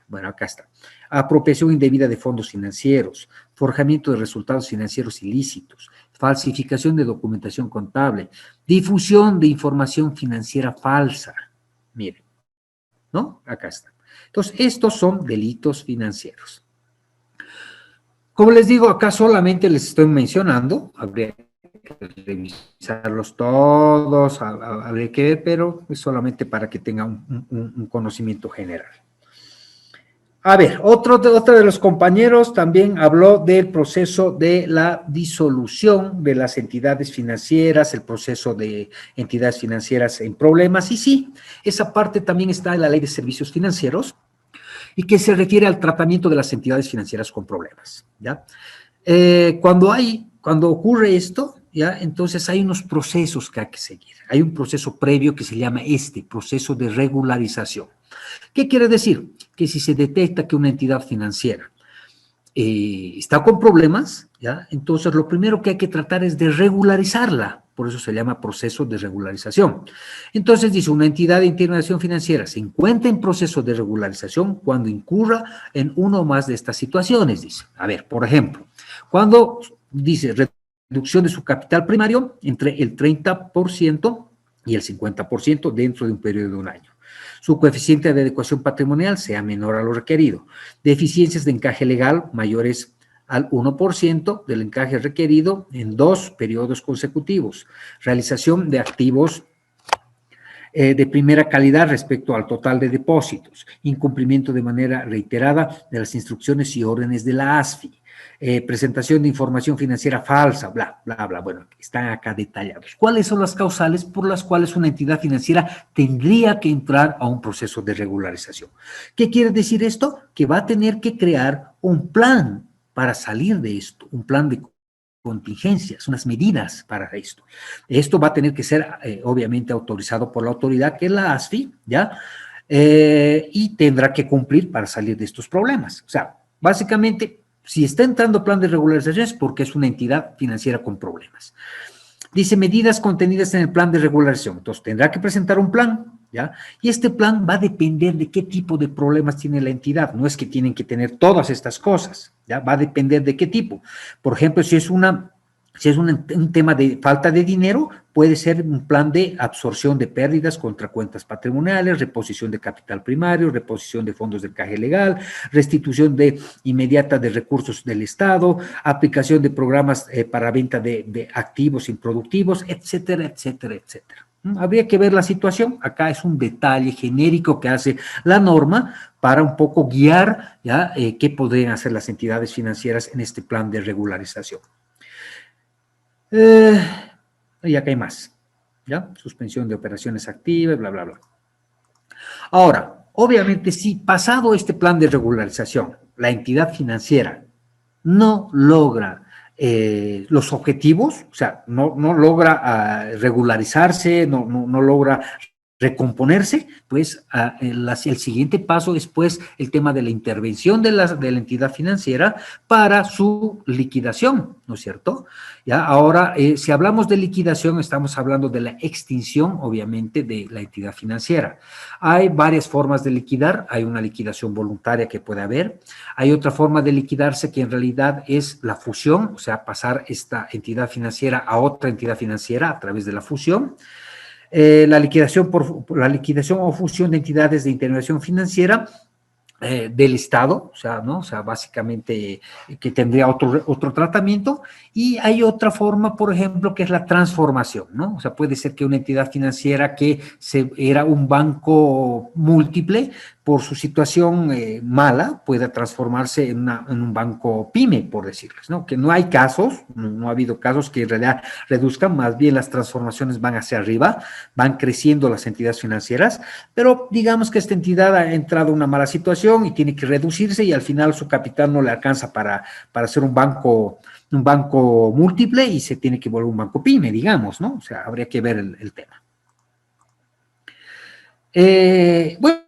bueno, acá está. Apropiación indebida de fondos financieros, forjamiento de resultados financieros ilícitos, falsificación de documentación contable, difusión de información financiera falsa, miren, ¿no? Acá está. Entonces, estos son delitos financieros. Como les digo, acá solamente les estoy mencionando, habría que revisarlos todos, habría que ver, pero es solamente para que tengan un conocimiento general. A ver, otro de los compañeros también habló del proceso de la disolución de las entidades financieras, el proceso de entidades financieras en problemas, y sí, esa parte también está en la Ley de Servicios Financieros, y que se refiere al tratamiento de las entidades financieras con problemas, ¿ya? Cuando ocurre esto, ¿ya? Entonces hay unos procesos que hay que seguir. Hay un proceso previo que se llama proceso de regularización. ¿Qué quiere decir? Que si se detecta que una entidad financiera está con problemas, ¿ya? Entonces lo primero que hay que tratar es de regularizarla. Por eso se llama proceso de regularización. Entonces dice, una entidad de intermediación financiera se encuentra en proceso de regularización cuando incurra en una o más de estas situaciones, dice. A ver, por ejemplo, cuando dice reducción de su capital primario entre el 30% y el 50% dentro de un periodo de un año. Su coeficiente de adecuación patrimonial sea menor a lo requerido. Deficiencias de encaje legal mayores al 1% del encaje requerido en 2 periodos consecutivos. Realización de activos de primera calidad respecto al total de depósitos. Incumplimiento de manera reiterada de las instrucciones y órdenes de la ASFI. Presentación de información financiera falsa, bla, bla, bla. Bueno, están acá detallados. ¿Cuáles son las causales por las cuales una entidad financiera tendría que entrar a un proceso de regularización? ¿Qué quiere decir esto? Que va a tener que crear un plan para salir de esto, un plan de contingencias, unas medidas para esto. Esto va a tener que ser, obviamente, autorizado por la autoridad, que es la ASFI, ¿ya? Y tendrá que cumplir para salir de estos problemas. O sea, básicamente, si está entrando plan de regularización es porque es una entidad financiera con problemas. Dice medidas contenidas en el plan de regularización. Entonces, tendrá que presentar un plan, ¿ya? Y este plan va a depender de qué tipo de problemas tiene la entidad. No es que tienen que tener todas estas cosas, ¿ya? Va a depender de qué tipo. Por ejemplo, si es un tema de falta de dinero, puede ser un plan de absorción de pérdidas contra cuentas patrimoniales, reposición de capital primario, reposición de fondos de encaje legal, restitución inmediata de recursos del Estado, aplicación de programas para venta de activos improductivos, etcétera, etcétera, etcétera. Habría que ver la situación. Acá es un detalle genérico que hace la norma para un poco guiar, ¿ya? Qué podrían hacer las entidades financieras en este plan de regularización. Y acá hay más, ¿ya? Suspensión de operaciones activas, bla, bla, bla. Ahora, obviamente, si pasado este plan de regularización, la entidad financiera no logra los objetivos, o sea, no logra regularizarse, no logra recomponerse, pues el siguiente paso es pues el tema de la intervención de la entidad financiera para su liquidación, ¿no es cierto? Ya, ahora, si hablamos de liquidación, estamos hablando de la extinción, obviamente, de la entidad financiera. Hay varias formas de liquidar, hay una liquidación voluntaria que puede haber, hay otra forma de liquidarse que en realidad es la fusión, o sea, pasar esta entidad financiera a otra entidad financiera a través de la fusión. La liquidación o fusión de entidades de intervención financiera del Estado, o sea, ¿no? O sea, básicamente que tendría otro tratamiento, y hay otra forma, por ejemplo, que es la transformación, ¿no? O sea, puede ser que una entidad financiera que era un banco múltiple, por su situación mala, pueda transformarse en un banco pyme, por decirles, ¿no? Que no hay casos, no ha habido casos que en realidad reduzcan, más bien las transformaciones van hacia arriba, van creciendo las entidades financieras, pero digamos que esta entidad ha entrado en una mala situación y tiene que reducirse y al final su capital no le alcanza para ser un banco múltiple y se tiene que volver un banco pyme, digamos, ¿no? O sea, habría que ver el tema. Bueno,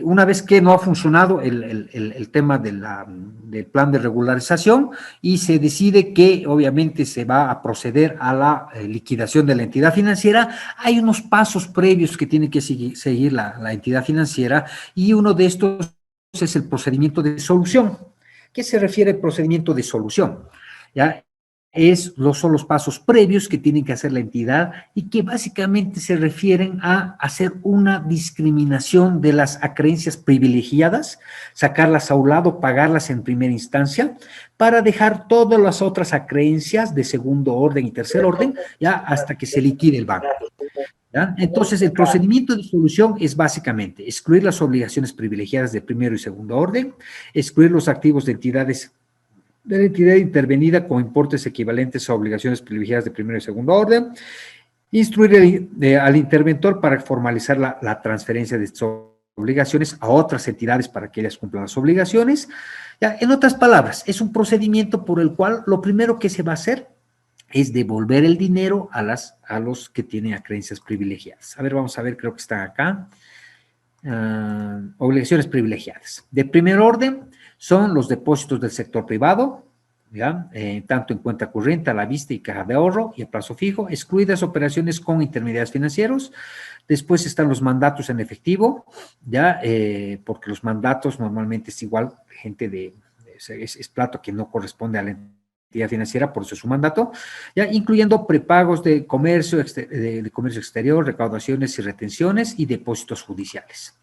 una vez que no ha funcionado el tema del plan de regularización y se decide que obviamente se va a proceder a la liquidación de la entidad financiera, hay unos pasos previos que tiene que seguir la entidad financiera y uno de estos es el procedimiento de solución. ¿Qué se refiere al procedimiento de solución? ¿Ya? Son los pasos previos que tiene que hacer la entidad y que básicamente se refieren a hacer una discriminación de las acreencias privilegiadas, sacarlas a un lado, pagarlas en primera instancia, para dejar todas las otras acreencias de segundo orden y tercer orden, ya hasta que se liquide el banco. ¿Ya? Entonces, el procedimiento de solución es básicamente excluir las obligaciones privilegiadas de primero y segundo orden, excluir los activos de la entidad intervenida con importes equivalentes a obligaciones privilegiadas de primero y segundo orden, instruir al interventor para formalizar la transferencia de estas obligaciones a otras entidades para que ellas cumplan las obligaciones. Ya, en otras palabras, es un procedimiento por el cual lo primero que se va a hacer es devolver el dinero a los que tienen acreencias privilegiadas. A ver, vamos a ver, creo que están acá. Obligaciones privilegiadas. De primer orden son los depósitos del sector privado, ¿ya? Tanto en cuenta corriente, a la vista y caja de ahorro y a plazo fijo, excluidas operaciones con intermediarios financieros. Después están los mandatos en efectivo, ¿ya? Porque los mandatos normalmente es igual, gente es plato que no corresponde a la entidad financiera, por eso es su mandato, ya, incluyendo prepagos de comercio exterior, recaudaciones y retenciones y depósitos judiciales.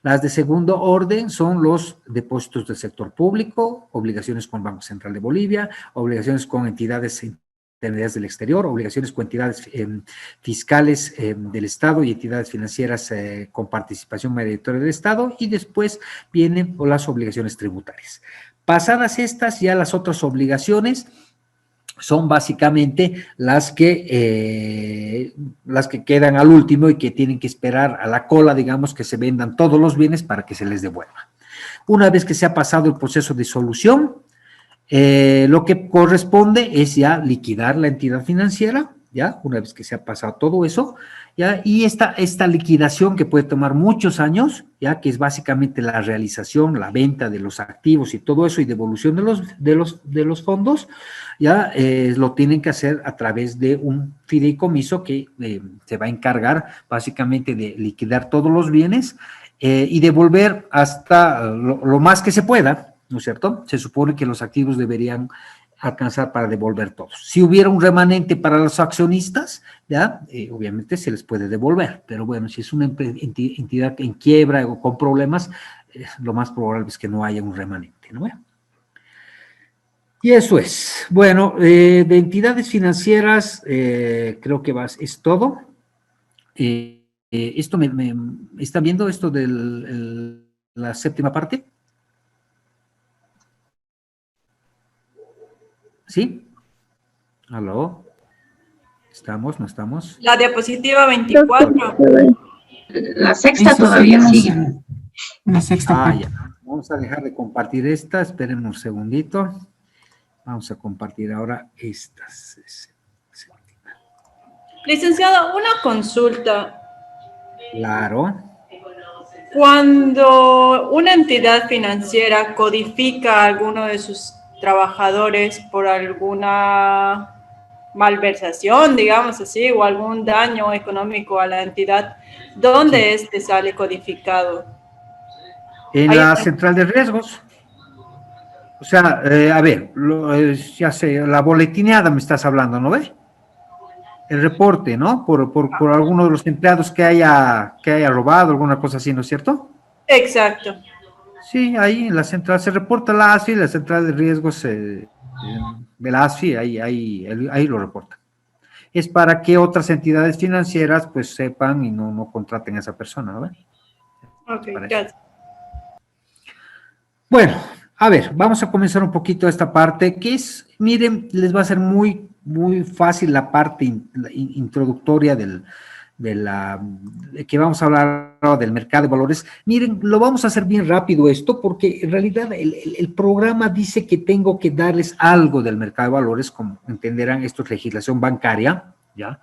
Las de segundo orden son los depósitos del sector público, obligaciones con el Banco Central de Bolivia, obligaciones con entidades del exterior, obligaciones con entidades fiscales del Estado y entidades financieras con participación mayoritaria del Estado, y después vienen las obligaciones tributarias. Pasadas estas, ya las otras obligaciones son básicamente las que quedan al último y que tienen que esperar a la cola, digamos, que se vendan todos los bienes para que se les devuelva. Una vez que se ha pasado el proceso de solución, lo que corresponde es ya liquidar la entidad financiera, ya, una vez que se ha pasado todo eso, ya, y esta liquidación que puede tomar muchos años, ya, que es básicamente la realización, la venta de los activos y todo eso y devolución de los fondos, ya, lo tienen que hacer a través de un fideicomiso que se va a encargar básicamente de liquidar todos los bienes y devolver hasta lo más que se pueda, ¿no es cierto? Se supone que los activos deberían alcanzar para devolver todos. Si hubiera un remanente para los accionistas, ya, obviamente se les puede devolver, pero bueno, si es una entidad en quiebra o con problemas, lo más probable es que no haya un remanente, ¿no? Y eso es. Bueno, de entidades financieras, creo que es todo. Esto ¿están viendo esto de la séptima parte? ¿Sí? ¿Aló? ¿Estamos? ¿No estamos?
La diapositiva 24.
La sexta
Eso
todavía
seguimos
sigue.
en la sexta parte.
Ya. Vamos a dejar de compartir esta. Esperen un segundito. Vamos a compartir ahora estas.
Licenciado, una consulta.
Claro.
Cuando una entidad financiera codifica a alguno de sus trabajadores por alguna malversación, digamos así, o algún daño económico a la entidad, ¿dónde este sale codificado?
En
Ahí
la
está.
central de riesgos. O sea, a ver, ya sé, la boletineada me estás hablando, ¿no ves? El reporte, ¿no? Por alguno de los empleados que haya robado, alguna cosa así, ¿no es cierto?
Exacto.
Sí, ahí en la central se reporta la ASFI, la central de riesgos de la ASFI, ahí lo reporta. Es para que otras entidades financieras pues sepan y no contraten a esa persona, ¿no?
Ok,
Para eso.
gracias.
Bueno, a ver, vamos a comenzar un poquito esta parte, que es, miren, les va a ser muy, muy fácil la parte introductoria de que vamos a hablar ahora del mercado de valores. Miren, lo vamos a hacer bien rápido esto, porque en realidad el programa dice que tengo que darles algo del mercado de valores, como entenderán, esto es legislación bancaria, ¿ya?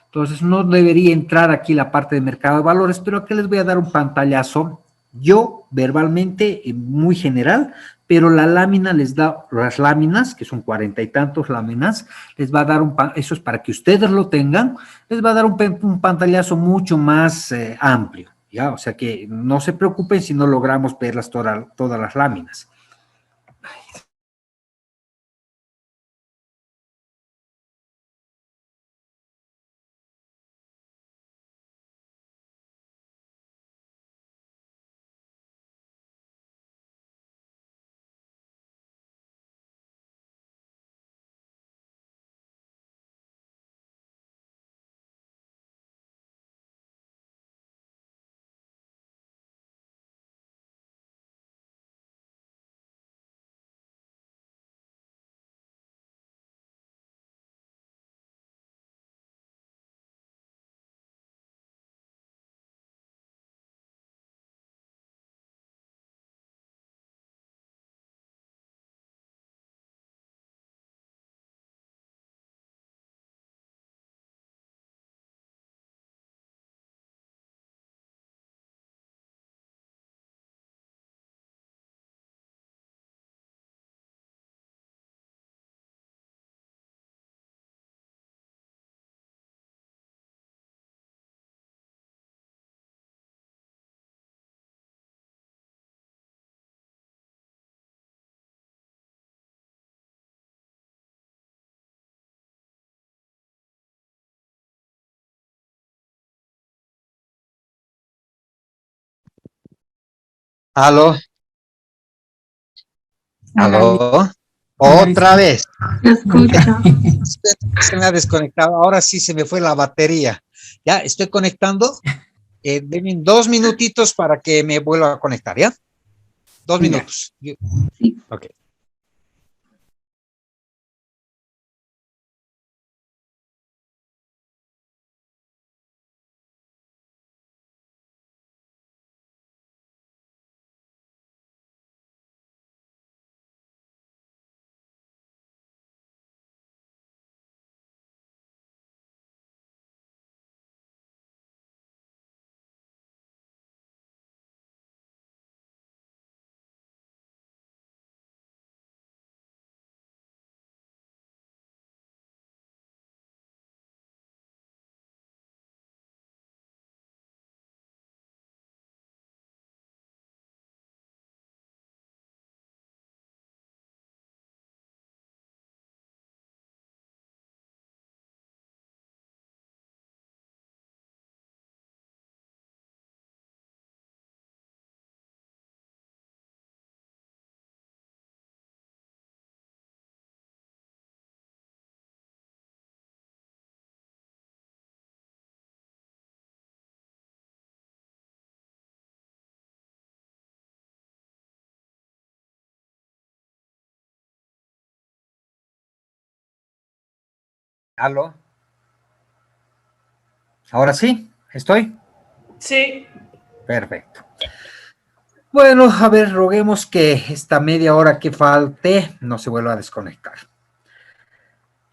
Entonces, no debería entrar aquí la parte de mercado de valores, pero aquí les voy a dar un pantallazo, yo verbalmente, muy general, pero la lámina les da, las láminas, que son 40 y tantos láminas, les va a dar eso es para que ustedes lo tengan, les va a dar un pantallazo mucho más amplio, ¿ya? O sea que no se preocupen si no logramos verlas todas las láminas.
Aló, aló, otra vez.
Se escucha.
Se me ha desconectado, ahora sí se me fue la batería. Ya, estoy conectando. Denme 2 minutitos para que me vuelva a conectar, ¿ya? 2 minutos.
Sí.
Ok.
¿Aló? ¿Ahora sí? ¿Estoy?
Sí.
Perfecto. Bueno, a ver, roguemos que esta media hora que falte no se vuelva a desconectar.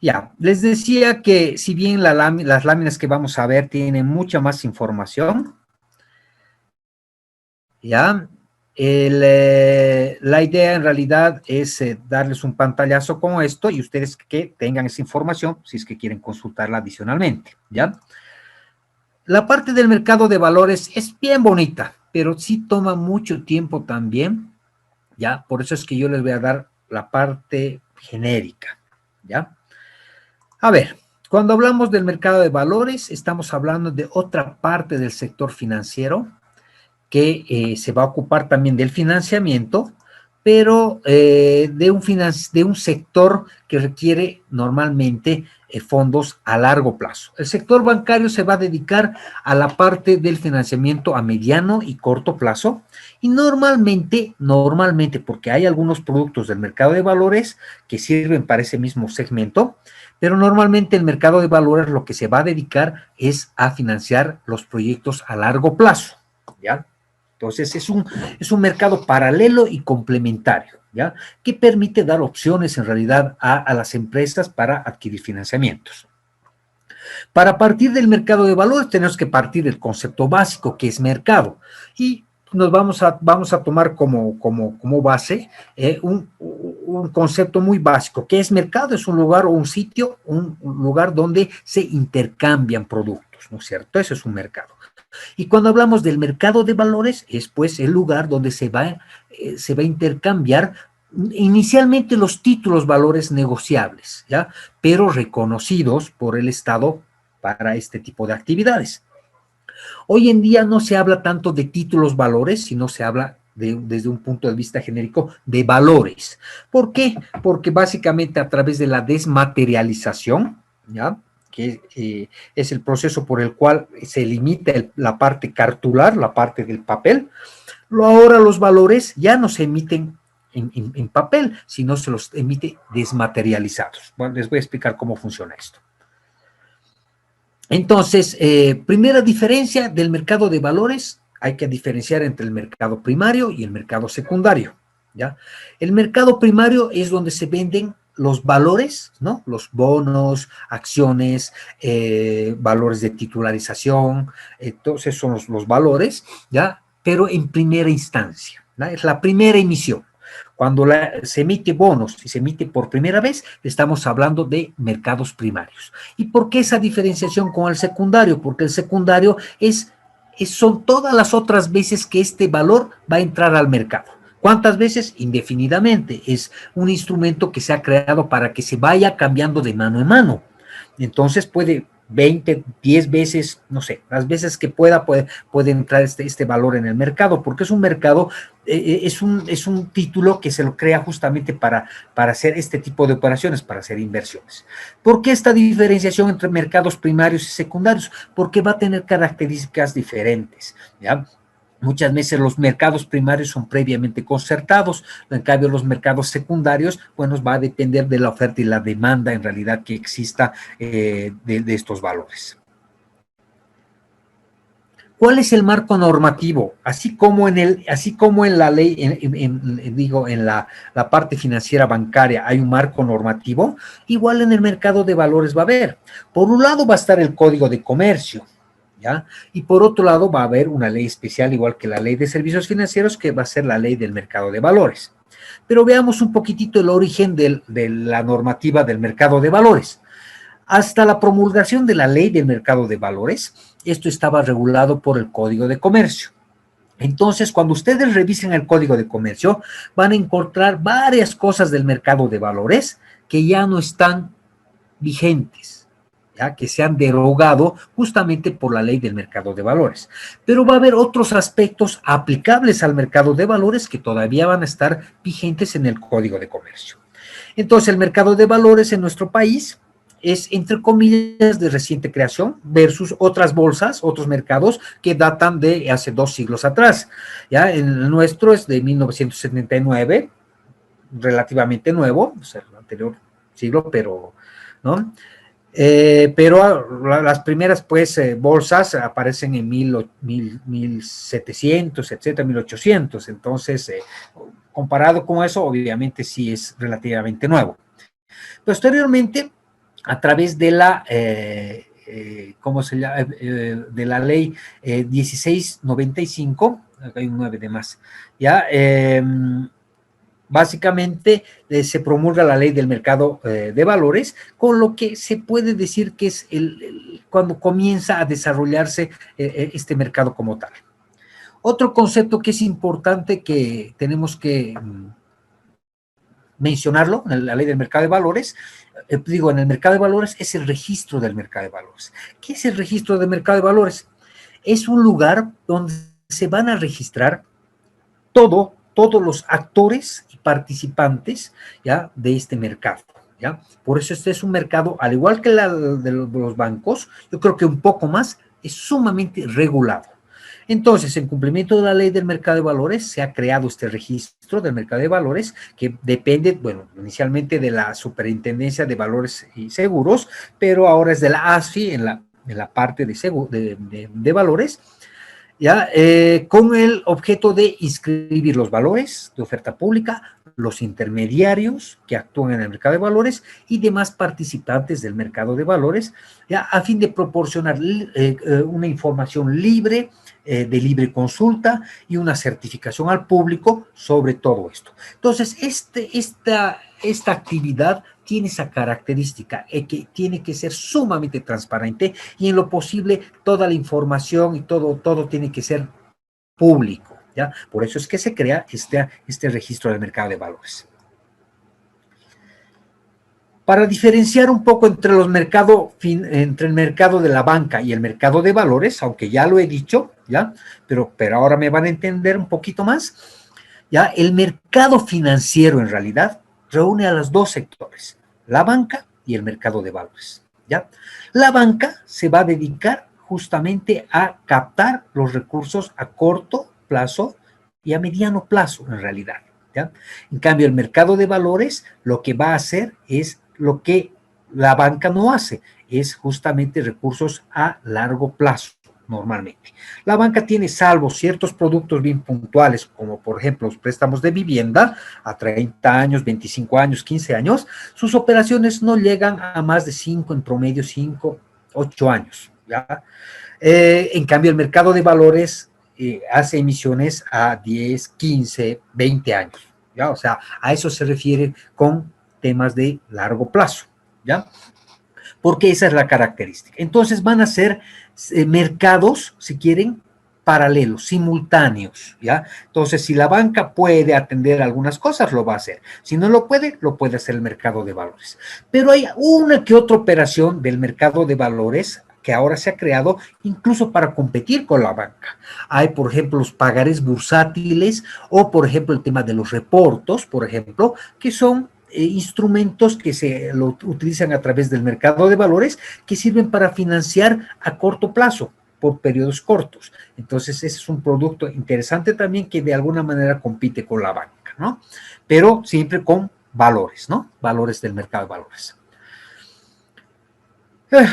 Ya, les decía que si bien las láminas que vamos a ver tienen mucha más información, ¿ya? La idea en realidad es darles un pantallazo como esto y ustedes que tengan esa información si es que quieren consultarla adicionalmente, ¿ya? La parte del mercado de valores es bien bonita, pero sí toma mucho tiempo también, ¿ya? Por eso es que yo les voy a dar la parte genérica, ¿ya? A ver, cuando hablamos del mercado de valores, estamos hablando de otra parte del sector financiero que se va a ocupar también del financiamiento, pero de un sector que requiere normalmente fondos a largo plazo. El sector bancario se va a dedicar a la parte del financiamiento a mediano y corto plazo, y normalmente, porque hay algunos productos del mercado de valores que sirven para ese mismo segmento, pero normalmente el mercado de valores lo que se va a dedicar es a financiar los proyectos a largo plazo, ¿ya? Entonces, es un mercado paralelo y complementario, ¿ya? Que permite dar opciones, en realidad, a las empresas para adquirir financiamientos. Para partir del mercado de valores, tenemos que partir del concepto básico, que es mercado. Y nos vamos a tomar como base un concepto muy básico. ¿Qué es mercado? Es un lugar o un sitio, un lugar donde se intercambian productos, ¿no es cierto? Eso es un mercado. Y cuando hablamos del mercado de valores, es pues el lugar donde se va a intercambiar inicialmente los títulos valores negociables, ¿ya? Pero reconocidos por el Estado para este tipo de actividades. Hoy en día no se habla tanto de títulos valores, sino se habla desde un punto de vista genérico de valores. ¿Por qué? Porque básicamente a través de la desmaterialización, ¿ya?, que es el proceso por el cual se limita la parte cartular, la parte del papel, ahora los valores ya no se emiten en papel, sino se los emite desmaterializados. Bueno, les voy a explicar cómo funciona esto. Entonces, primera diferencia del mercado de valores, hay que diferenciar entre el mercado primario y el mercado secundario, ¿ya? El mercado primario es donde se venden los valores, ¿no? Los bonos, acciones, valores de titularización, entonces son los valores, ¿ya? Pero en primera instancia, ¿no? Es la primera emisión. Cuando se emite bonos y se emite por primera vez, estamos hablando de mercados primarios. ¿Y por qué esa diferenciación con el secundario? Porque el secundario son todas las otras veces que este valor va a entrar al mercado. ¿Cuántas veces? Indefinidamente. Es un instrumento que se ha creado para que se vaya cambiando de mano en mano. Entonces puede 20, 10 veces, no sé, las veces que puede entrar este valor en el mercado, porque es un mercado, es un título que se lo crea justamente para hacer este tipo de operaciones, para hacer inversiones. ¿Por qué esta diferenciación entre mercados primarios y secundarios? Porque va a tener características diferentes, ¿ya? Muchas veces los mercados primarios son previamente concertados, en cambio los mercados secundarios, bueno, va a depender de la oferta y la demanda en realidad que exista de estos valores. ¿Cuál es el marco normativo? Así como en la ley, en la parte financiera bancaria hay un marco normativo, igual en el mercado de valores va a haber. Por un lado va a estar el Código de Comercio, ¿ya? Y por otro lado va a haber una ley especial, igual que la ley de servicios financieros, que va a ser la ley del mercado de valores. Pero veamos un poquitito el origen de la normativa del mercado de valores. Hasta la promulgación de la ley del mercado de valores, esto estaba regulado por el Código de Comercio. Entonces, cuando ustedes revisen el Código de Comercio, van a encontrar varias cosas del mercado de valores que ya no están vigentes, ¿ya? Que se han derogado justamente por la ley del mercado de valores. Pero va a haber otros aspectos aplicables al mercado de valores que todavía van a estar vigentes en el Código de Comercio. Entonces, el mercado de valores en nuestro país es, entre comillas, de reciente creación versus otras bolsas, otros mercados que datan de hace 2 siglos atrás. ¿Ya? El nuestro es de 1979, relativamente nuevo, o sea, el anterior siglo, pero, ¿no? Pero las primeras, pues, bolsas aparecen en 1700, etcétera, 1800. Entonces, comparado con eso, obviamente sí es relativamente nuevo. Posteriormente, a través de la, ¿cómo se llama? De la ley 1695, acá hay un 9 de más, ¿ya? Básicamente se promulga la ley del mercado de valores, con lo que se puede decir que es cuando comienza a desarrollarse este mercado como tal. Otro concepto que es importante que tenemos que mencionarlo en la ley del mercado de valores, en el mercado de valores es el registro del mercado de valores. ¿Qué es el registro del mercado de valores? Es un lugar donde se van a registrar todos los actores y participantes, ¿ya?, de este mercado, ¿ya? Por eso este es un mercado, al igual que de los bancos, yo creo que un poco más, es sumamente regulado. Entonces, en cumplimiento de la ley del mercado de valores, se ha creado este registro del mercado de valores que depende, bueno, inicialmente de la Superintendencia de Valores y Seguros, pero ahora es de la ASFI en la parte de valores, ¿ya? Con el objeto de inscribir los valores de oferta pública, los intermediarios que actúan en el mercado de valores y demás participantes del mercado de valores, ¿ya?, a fin de proporcionar una información libre, de libre consulta y una certificación al público sobre todo esto. Entonces, esta actividad tiene esa característica, que tiene que ser sumamente transparente y en lo posible toda la información y todo tiene que ser público, ¿ya? Por eso es que se crea este registro del mercado de valores. Para diferenciar un poco entre el mercado de la banca y el mercado de valores, aunque ya lo he dicho, ¿ya? Pero ahora me van a entender un poquito más, ¿ya? El mercado financiero en realidad reúne a los dos sectores, la banca y el mercado de valores, ¿ya? La banca se va a dedicar justamente a captar los recursos a corto plazo y a mediano plazo en realidad, ¿ya? En cambio, el mercado de valores lo que va a hacer es lo que la banca no hace, es justamente recursos a largo plazo, normalmente. La banca tiene, salvo ciertos productos bien puntuales, como por ejemplo los préstamos de vivienda, a 30 años, 25 años, 15 años, sus operaciones no llegan a más de 5, en promedio 5, 8 años, ¿ya? En cambio, el mercado de valores hace emisiones a 10, 15, 20 años, ¿ya? O sea, a eso se refiere con temas de largo plazo, ¿ya? Porque esa es la característica. Entonces van a ser mercados, si quieren, paralelos, simultáneos, ¿ya? Entonces, si la banca puede atender algunas cosas, lo va a hacer. Si no lo puede hacer el mercado de valores. Pero hay una que otra operación del mercado de valores que ahora se ha creado incluso para competir con la banca. Hay, por ejemplo, los pagares bursátiles o, por ejemplo, el tema de los reportos, por ejemplo, que son instrumentos que se lo utilizan a través del mercado de valores que sirven para financiar a corto plazo, por periodos cortos. Entonces, ese es un producto interesante también que de alguna manera compite con la banca, ¿no? Pero siempre con valores, ¿no? Valores del mercado de valores.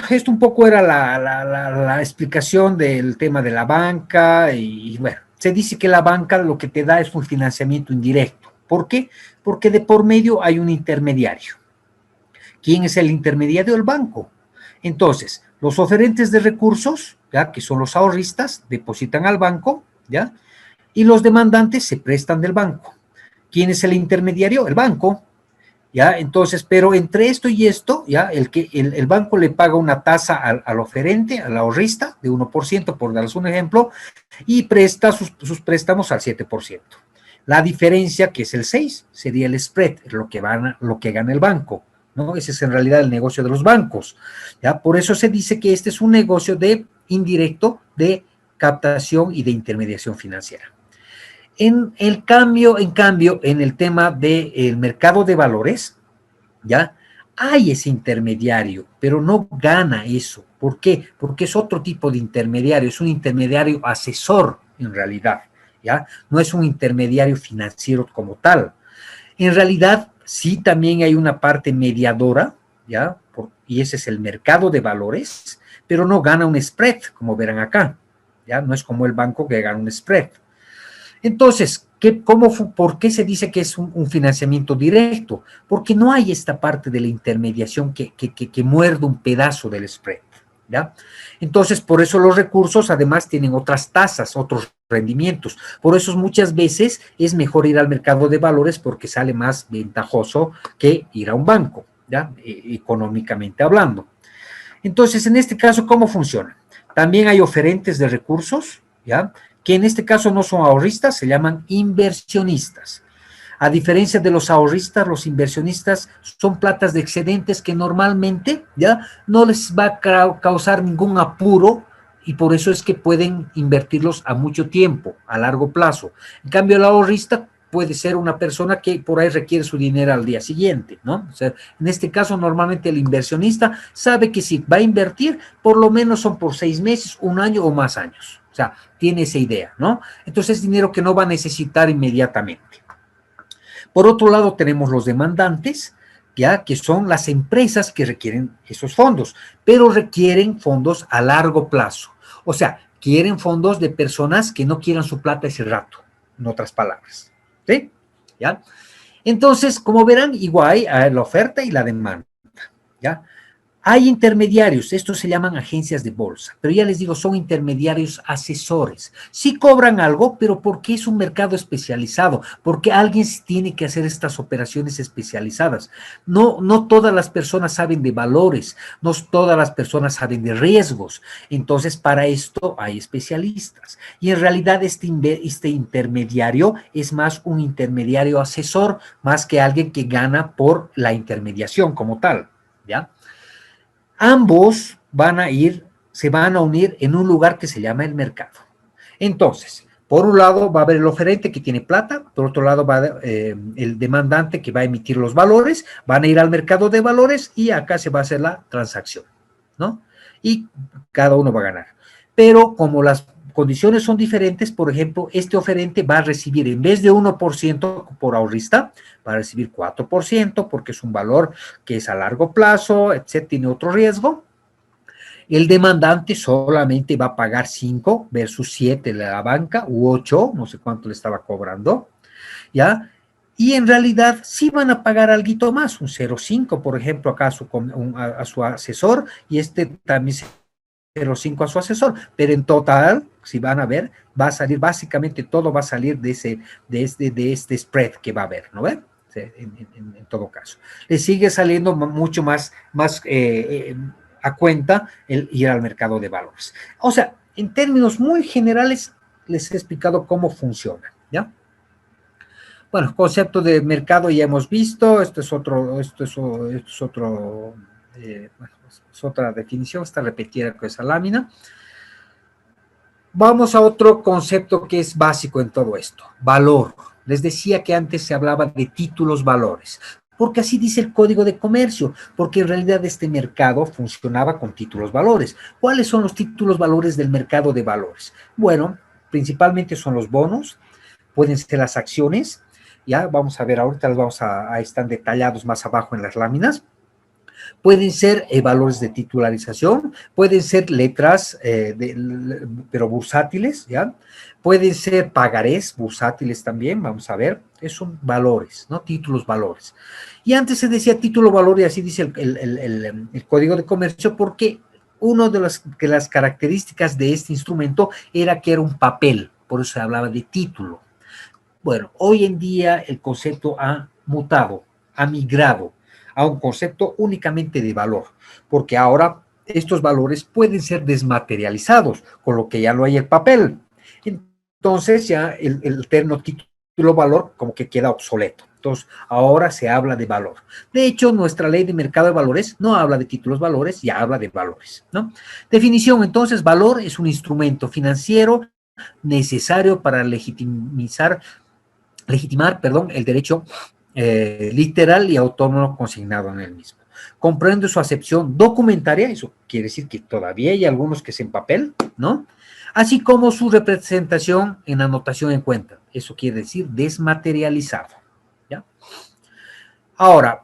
Esto un poco era la explicación del tema de la banca y bueno, se dice que la banca lo que te da es un financiamiento indirecto. ¿Por qué? Porque de por medio hay un intermediario. ¿Quién es el intermediario? El banco. Entonces, los oferentes de recursos, ¿ya?, que son los ahorristas, depositan al banco, ¿ya?, y los demandantes se prestan del banco. ¿Quién es el intermediario? El banco. ¿Ya? Entonces, pero entre esto y esto, ¿ya?, el banco le paga una tasa al oferente, al ahorrista, de 1%, por darles un ejemplo, y presta sus préstamos al 7%. La diferencia, que es el 6, sería el spread, lo que gana el banco, ¿no? Ese es en realidad el negocio de los bancos, ¿ya? Por eso se dice que este es un negocio indirecto de captación y de intermediación financiera. En cambio, en el tema del mercado de valores, ¿ya?, hay ese intermediario, pero no gana eso. ¿Por qué? Porque es otro tipo de intermediario, es un intermediario asesor, en realidad, ¿ya? No es un intermediario financiero como tal. En realidad, sí también hay una parte mediadora, ¿ya? Y ese es el mercado de valores, pero no gana un spread, como verán acá, ¿ya? No es como el banco que gana un spread. Entonces, ¿por qué se dice que es un financiamiento directo? Porque no hay esta parte de la intermediación que muerde un pedazo del spread, ¿ya? Entonces, por eso los recursos además tienen otras tasas, otros rendimientos. Por eso muchas veces es mejor ir al mercado de valores porque sale más ventajoso que ir a un banco, ¿ya? Económicamente hablando. Entonces, en este caso, ¿cómo funciona? También hay oferentes de recursos, ¿ya? Que en este caso no son ahorristas, se llaman inversionistas. A diferencia de los ahorristas, los inversionistas son platas de excedentes que normalmente, ¿ya? No les va a causar ningún apuro y por eso es que pueden invertirlos a mucho tiempo, a largo plazo. En cambio, el ahorrista puede ser una persona que por ahí requiere su dinero al día siguiente, ¿no? O sea, en este caso, normalmente el inversionista sabe que si va a invertir, por lo menos son por 6 meses, 1 año o más años. O sea, tiene esa idea, ¿no? Entonces, es dinero que no va a necesitar inmediatamente. Por otro lado, tenemos los demandantes, ya que son las empresas que requieren esos fondos, pero requieren fondos a largo plazo. O sea, quieren fondos de personas que no quieran su plata ese rato, en otras palabras. ¿Sí? ¿Ya? Entonces, como verán, igual hay la oferta y la demanda. ¿Ya? Hay intermediarios, estos se llaman agencias de bolsa, pero ya les digo, son intermediarios asesores. Sí cobran algo, pero porque es un mercado especializado, porque alguien tiene que hacer estas operaciones especializadas. No todas las personas saben de valores, no todas las personas saben de riesgos. Entonces, para esto hay especialistas. Y en realidad este intermediario es más un intermediario asesor, más que alguien que gana por la intermediación como tal, ¿ya? Ambos se van a unir en un lugar que se llama el mercado. Entonces, por un lado va a haber el oferente que tiene plata, por otro lado va a haber el demandante que va a emitir los valores, van a ir al mercado de valores y acá se va a hacer la transacción, ¿no? Y cada uno va a ganar. Pero como las condiciones son diferentes, por ejemplo, este oferente va a recibir, en vez de 1% por ahorrista, va a recibir 4%, porque es un valor que es a largo plazo, etcétera, tiene otro riesgo. El demandante solamente va a pagar 5 versus 7 de la banca, u 8, no sé cuánto le estaba cobrando, ¿ya? Y en realidad sí van a pagar algo más, un 0,5, por ejemplo, acá a su asesor, y este también 0,5 a su asesor, pero en total, si van a ver, va a salir, básicamente todo va a salir de este spread que va a haber, ¿no ven? En todo caso. Le sigue saliendo mucho más a cuenta el ir al mercado de valores. O sea, en términos muy generales, les he explicado cómo funciona, ¿ya? Bueno, concepto de mercado ya hemos visto, esto es otra definición, está repetida con esa lámina. Vamos a otro concepto que es básico en todo esto, valor. Les decía que antes se hablaba de títulos valores, porque así dice el Código de Comercio, porque en realidad este mercado funcionaba con títulos valores. ¿Cuáles son los títulos valores del mercado de valores? Bueno, principalmente son los bonos, pueden ser las acciones, ya vamos a ver ahorita, están detallados más abajo en las láminas. Pueden ser valores de titularización, pueden ser letras, pero bursátiles, ¿ya? Pueden ser pagarés bursátiles también, vamos a ver, son valores, ¿no? Títulos valores. Y antes se decía título valor y así dice el Código de Comercio porque una de las características de este instrumento era que era un papel, por eso se hablaba de título. Bueno, hoy en día el concepto ha mutado, ha migrado a un concepto únicamente de valor, porque ahora estos valores pueden ser desmaterializados, con lo que ya no hay el papel. Entonces ya el término título valor como que queda obsoleto. Entonces ahora se habla de valor. De hecho, nuestra ley de mercado de valores no habla de títulos valores, ya habla de valores, ¿no? Definición, entonces, valor es un instrumento financiero necesario para legitimar, el derecho literal y autónomo consignado en el mismo. Comprende su acepción documentaria, eso quiere decir que todavía hay algunos que es en papel, ¿no? Así como su representación en anotación en cuenta, eso quiere decir desmaterializado, ¿ya? Ahora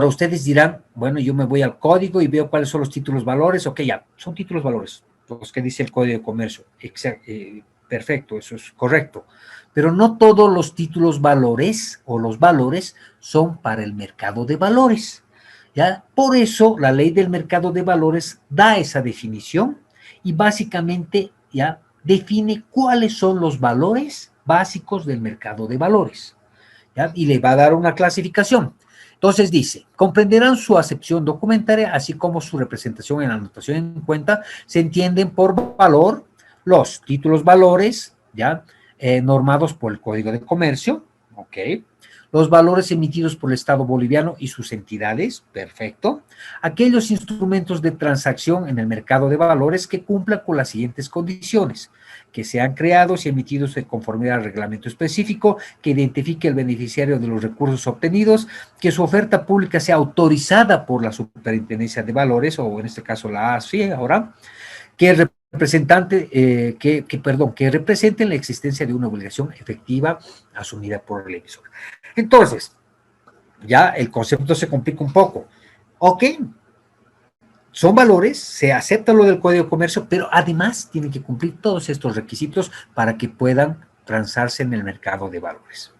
ustedes dirán, bueno, yo me voy al código y veo cuáles son los títulos valores, ok, ya, son títulos valores, los que dice el Código de Comercio, perfecto, eso es correcto. Pero no todos los títulos valores o los valores son para el mercado de valores. ¿ya? Por eso la ley del mercado de valores da esa definición y básicamente ya define cuáles son los valores básicos del mercado de valores, ¿ya? Y le va a dar una clasificación. Entonces dice, comprenderán su acepción documentaria, así como su representación en la anotación en cuenta, se entienden por valor los títulos valores, ¿ya? Normados por el Código de Comercio, ¿ok? Los valores emitidos por el Estado boliviano y sus entidades, perfecto. Aquellos instrumentos de transacción en el mercado de valores que cumplan con las siguientes condiciones, que sean creados y emitidos de conformidad al reglamento específico, que identifique el beneficiario de los recursos obtenidos, que su oferta pública sea autorizada por la Superintendencia de Valores, o en este caso la ASFI ahora, que que representen la existencia de una obligación efectiva asumida por el emisor. Entonces, ya el concepto se complica un poco. Ok, son valores, se acepta lo del Código de Comercio, pero además tienen que cumplir todos estos requisitos para que puedan transarse en el mercado de valores.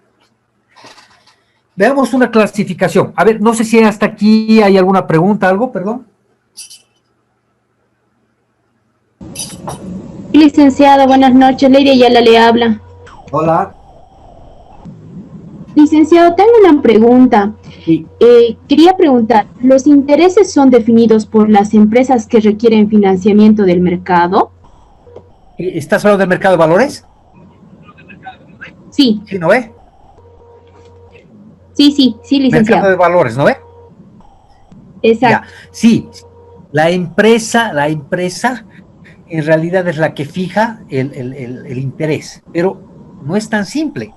Veamos una clasificación. A ver, no sé si hasta aquí hay alguna pregunta, algo, perdón.
Licenciado, buenas noches. Lady Ayala le habla.
Hola.
Licenciado, tengo una pregunta.
Sí.
Quería preguntar, ¿los intereses son definidos por las empresas que requieren financiamiento del mercado?
¿Estás hablando del mercado de valores?
Sí.
¿Sí, no ve?
Sí, licenciado.
Mercado de valores, ¿no ve?
Exacto.
Ya. Sí, la empresa en realidad es la que fija el interés, pero no es tan simple.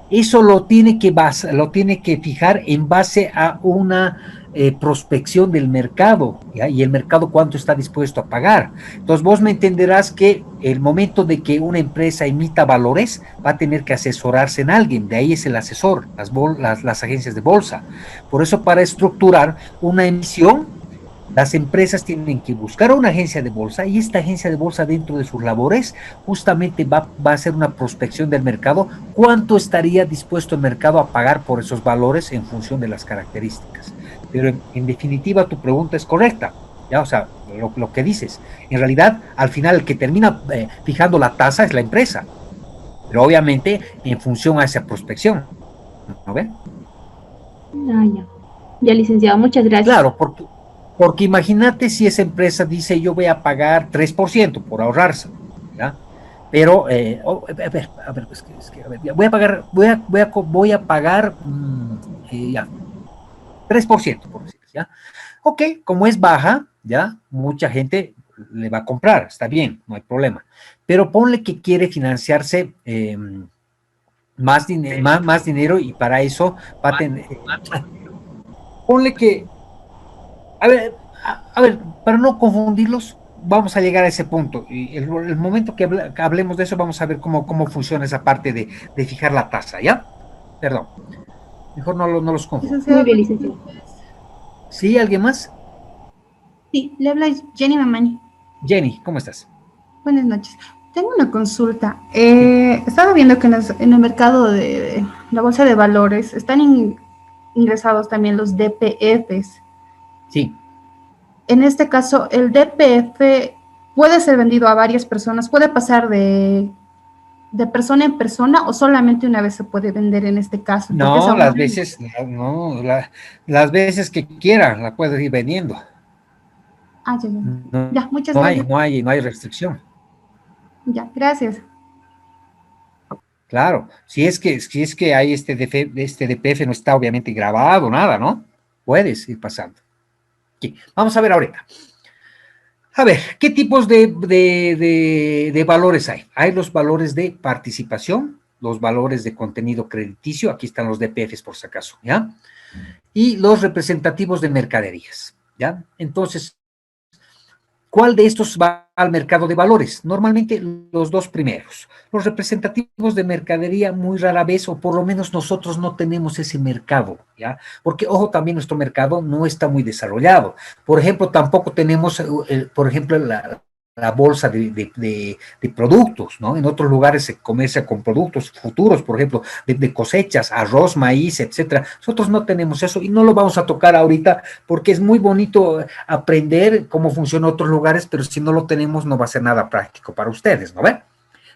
Eso lo tiene que fijar en base a una prospección del mercado, ¿ya? Y el mercado cuánto está dispuesto a pagar. Entonces vos me entenderás que el momento de que una empresa emita valores va a tener que asesorarse en alguien, de ahí es el asesor, las agencias de bolsa. Por eso para estructurar una emisión, las empresas tienen que buscar una agencia de bolsa y esta agencia de bolsa dentro de sus labores justamente va a hacer una prospección del mercado, cuánto estaría dispuesto el mercado a pagar por esos valores en función de las características. Pero en definitiva tu pregunta es correcta, ¿ya? O sea, lo que dices, en realidad al final el que termina fijando la tasa es la empresa, pero obviamente en función a esa prospección, ¿no ven?
Ya, licenciado, muchas gracias.
Claro, porque imagínate si esa empresa dice yo voy a pagar 3% por ahorrarse, ¿ya? Pero, voy a pagar ya, 3%, por decir, ¿ya? Ok, como es baja, ¿ya? Mucha gente le va a comprar, está bien, no hay problema. Pero ponle que quiere financiarse más dinero y para eso va a tener... ponle que... A ver, para no confundirlos, vamos a llegar a ese punto. Y el momento que hablemos de eso, vamos a ver cómo funciona esa parte de fijar la tasa, ¿ya? Perdón. Mejor no los confundo.
Muy bien, licenciado.
¿Sí? ¿Alguien más?
Sí, le habla Jenny Mamani.
Jenny, ¿cómo estás?
Buenas noches. Tengo una consulta. Estaba viendo que en el mercado de la bolsa de valores están ingresados también los DPFs.
Sí.
En este caso, el DPF puede ser vendido a varias personas, puede pasar de persona en persona o solamente una vez se puede vender en este caso.
No, las veces que quiera la puedes ir vendiendo.
Ah, ya.
No,
Ya, muchas gracias.
No hay restricción.
Ya, gracias.
Claro, si es que hay este DPF no está obviamente grabado, nada, ¿no? Puedes ir pasando. Aquí. Vamos a ver ahorita. A ver, ¿qué tipos de valores hay? Hay los valores de participación, los valores de contenido crediticio, aquí están los DPFs por si acaso, ¿ya? Y los representativos de mercaderías, ¿ya? Entonces, ¿cuál de estos va al mercado de valores? Normalmente los dos primeros. Los representativos de mercadería muy rara vez, o por lo menos nosotros no tenemos ese mercado, ¿ya? Porque, ojo, también nuestro mercado no está muy desarrollado. Por ejemplo, tampoco tenemos, por ejemplo, la bolsa de productos, ¿no? En otros lugares se comercia con productos futuros, por ejemplo, de cosechas, arroz, maíz, etcétera. Nosotros no tenemos eso y no lo vamos a tocar ahorita porque es muy bonito aprender cómo funciona en otros lugares, pero si no lo tenemos no va a ser nada práctico para ustedes, ¿no ven?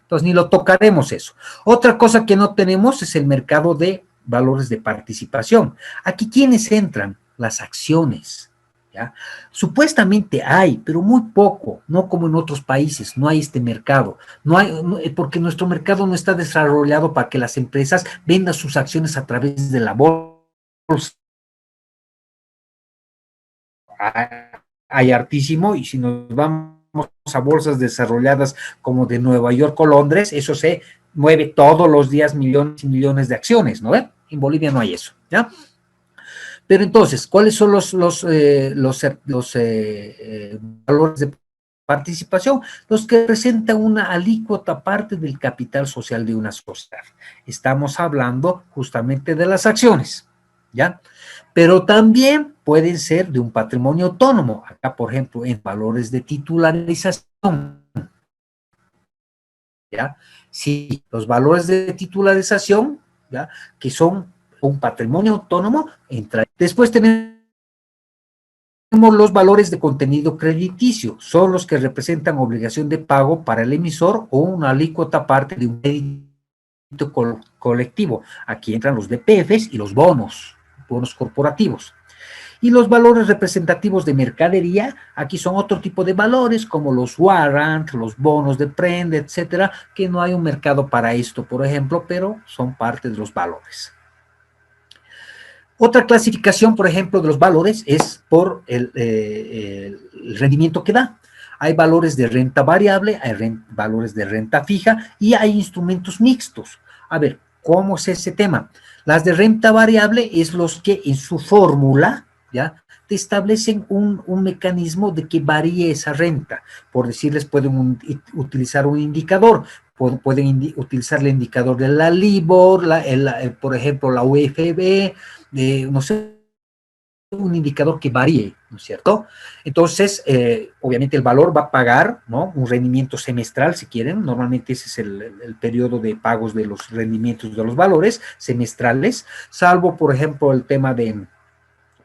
Entonces ni lo tocaremos eso. Otra cosa que no tenemos es el mercado de valores de participación. Aquí, ¿quiénes entran? Las acciones. ¿Ya? Supuestamente hay, pero muy poco, no como en otros países, no hay este mercado, porque nuestro mercado no está desarrollado para que las empresas vendan sus acciones a través de la bolsa. Hay hartísimo, y si nos vamos a bolsas desarrolladas como de Nueva York o Londres, eso se mueve todos los días millones y millones de acciones, ¿no ven? En Bolivia no hay eso, ¿ya? Pero entonces, ¿cuáles son los valores de participación? Los que representan una alícuota parte del capital social de una sociedad. Estamos hablando justamente de las acciones, ¿ya? Pero también pueden ser de un patrimonio autónomo. Acá, por ejemplo, en valores de titularización, ¿ya? Sí, los valores de titularización, ¿ya? Que son un patrimonio autónomo, después tenemos los valores de contenido crediticio, son los que representan obligación de pago para el emisor o una alícuota parte de un crédito colectivo. Aquí entran los DPFs y los bonos corporativos. Y los valores representativos de mercadería, aquí son otro tipo de valores como los warrants, los bonos de prenda, etcétera, que no hay un mercado para esto, por ejemplo, pero son parte de los valores. Otra clasificación, por ejemplo, de los valores es por el rendimiento que da. Hay valores de renta variable, hay valores de renta fija y hay instrumentos mixtos. A ver, ¿cómo es ese tema? Las de renta variable es los que en su fórmula, ¿ya?, te establecen un mecanismo de que varíe esa renta. Por decirles, pueden utilizar un indicador. Pueden utilizar el indicador de la LIBOR, por ejemplo, la UFB, no sé, un indicador que varíe, ¿no es cierto? Entonces, obviamente el valor va a pagar, ¿no?, un rendimiento semestral, si quieren. Normalmente ese es el periodo de pagos de los rendimientos de los valores semestrales, salvo, por ejemplo, el tema de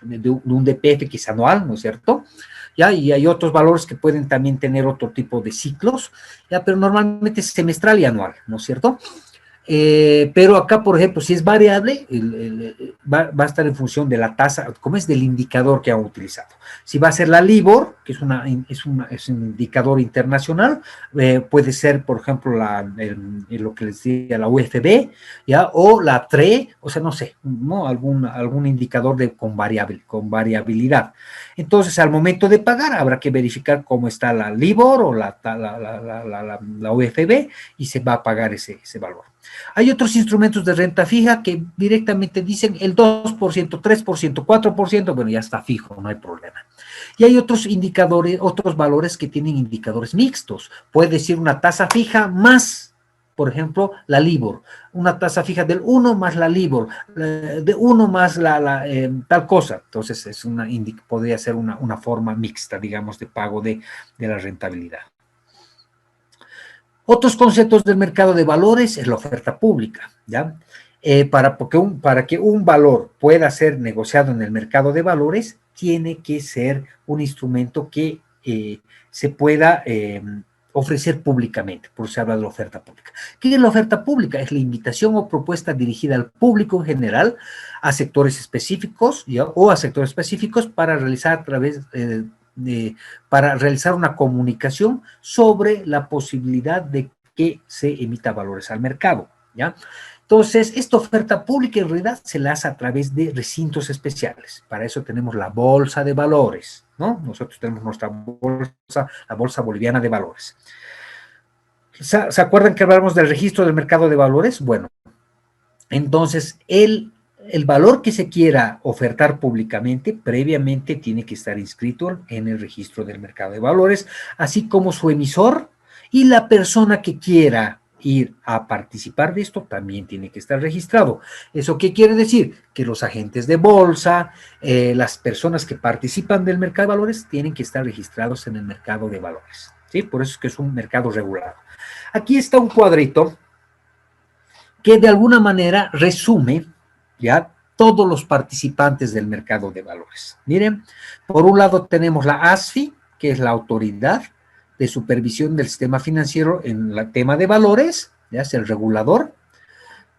un DPF que es anual, ¿no es cierto? ¿Ya? Y hay otros valores que pueden también tener otro tipo de ciclos, ¿ya? Pero normalmente es semestral y anual, ¿no es cierto? Pero acá, por ejemplo, si es variable, va a estar en función de la tasa, como es del indicador que han utilizado. Si va a ser la LIBOR, que es un indicador internacional, puede ser, por ejemplo, lo que les decía, la UFB, ¿ya? O la TRE, o sea, no sé, ¿no?, algún indicador con variabilidad. Entonces, al momento de pagar, habrá que verificar cómo está la LIBOR o la UFB y se va a pagar ese valor. Hay otros instrumentos de renta fija que directamente dicen el 2%, 3%, 4%, bueno, ya está fijo, no hay problema. Y hay otros indicadores, otros valores que tienen indicadores mixtos. Puede decir una tasa fija más, por ejemplo, la LIBOR, una tasa fija del 1 más la LIBOR, de 1 más tal cosa. Entonces, podría ser una forma mixta, digamos, de pago de la rentabilidad. Otros conceptos del mercado de valores es la oferta pública, ¿ya? Para que un valor pueda ser negociado en el mercado de valores, tiene que ser un instrumento que se pueda ofrecer públicamente, por eso se habla de la oferta pública. ¿Qué es la oferta pública? Es la invitación o propuesta dirigida al público en general, a sectores específicos, ¿ya?, o a sectores específicos para realizar para realizar una comunicación sobre la posibilidad de que se emita valores al mercado, ¿ya? Entonces, esta oferta pública en realidad se la hace a través de recintos especiales. Para eso tenemos la bolsa de valores, ¿no? Nosotros tenemos nuestra bolsa, la Bolsa Boliviana de Valores. ¿Se acuerdan que hablamos del registro del mercado de valores? Bueno, entonces, el valor que se quiera ofertar públicamente, previamente tiene que estar inscrito en el registro del mercado de valores, así como su emisor y la persona que quiera ir a participar de esto también tiene que estar registrado. ¿Eso qué quiere decir? Que los agentes de bolsa, las personas que participan del mercado de valores tienen que estar registrados en el mercado de valores. ¿sí? Por eso es que es un mercado regulado. Aquí está un cuadrito que de alguna manera resume, ¿ya?, todos los participantes del mercado de valores. Miren, por un lado tenemos la ASFI, que es la autoridad de supervisión del sistema financiero en el tema de valores, ya es el regulador.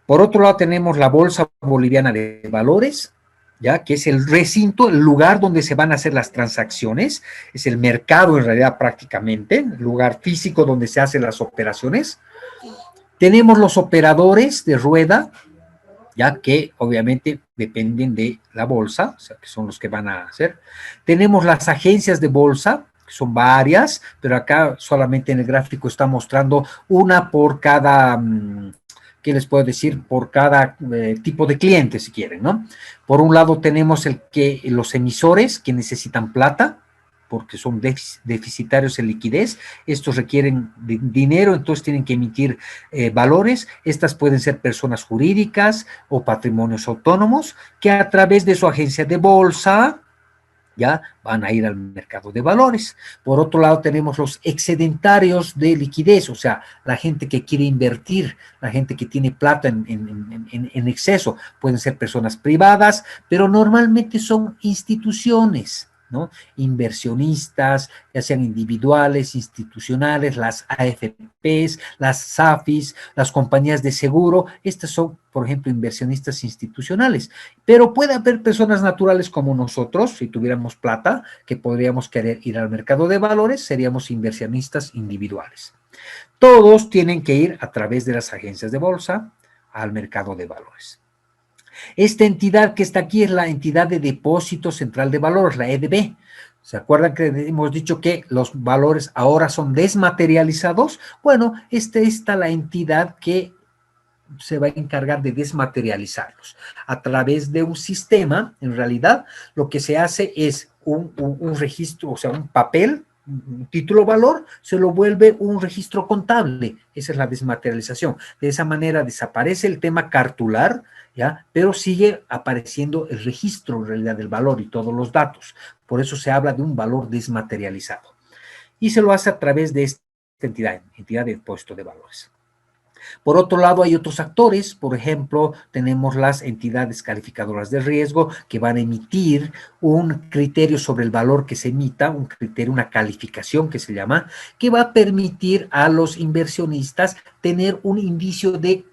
Por otro lado tenemos la Bolsa Boliviana de Valores, ya que es el recinto, el lugar donde se van a hacer las transacciones, es el mercado en realidad prácticamente, el lugar físico donde se hacen las operaciones. Tenemos los operadores de rueda, ya que obviamente dependen de la bolsa, o sea, que son los que van a hacer. Tenemos las agencias de bolsa, que son varias, pero acá solamente en el gráfico está mostrando una por cada, ¿qué les puedo decir? Por cada tipo de cliente, si quieren, ¿no? Por un lado tenemos los emisores que necesitan plata, porque son deficitarios en liquidez, estos requieren dinero, entonces tienen que emitir valores. Estas pueden ser personas jurídicas o patrimonios autónomos que a través de su agencia de bolsa ya van a ir al mercado de valores. Por otro lado tenemos los excedentarios de liquidez, o sea, la gente que quiere invertir, la gente que tiene plata en exceso. Pueden ser personas privadas, pero normalmente son instituciones, ¿no? Inversionistas, ya sean individuales, institucionales, las AFPs, las SAFIs, las compañías de seguro. Estas son, por ejemplo, inversionistas institucionales. Pero puede haber personas naturales como nosotros, si tuviéramos plata, que podríamos querer ir al mercado de valores, seríamos inversionistas individuales. Todos tienen que ir a través de las agencias de bolsa al mercado de valores. Esta entidad que está aquí es la entidad de depósito central de valores, la EDB. ¿Se acuerdan que hemos dicho que los valores ahora son desmaterializados? Bueno, esta es la entidad que se va a encargar de desmaterializarlos. A través de un sistema, en realidad, lo que se hace es un registro, o sea, un papel, un título valor, se lo vuelve un registro contable. Esa es la desmaterialización. De esa manera desaparece el tema cartular, ¿ya? Pero sigue apareciendo el registro en realidad del valor y todos los datos. Por eso se habla de un valor desmaterializado. Y se lo hace a través de esta entidad de depósito de valores. Por otro lado, hay otros actores, por ejemplo, tenemos las entidades calificadoras de riesgo que van a emitir un criterio sobre el valor que se emita, un criterio, una calificación que se llama, que va a permitir a los inversionistas tener un indicio de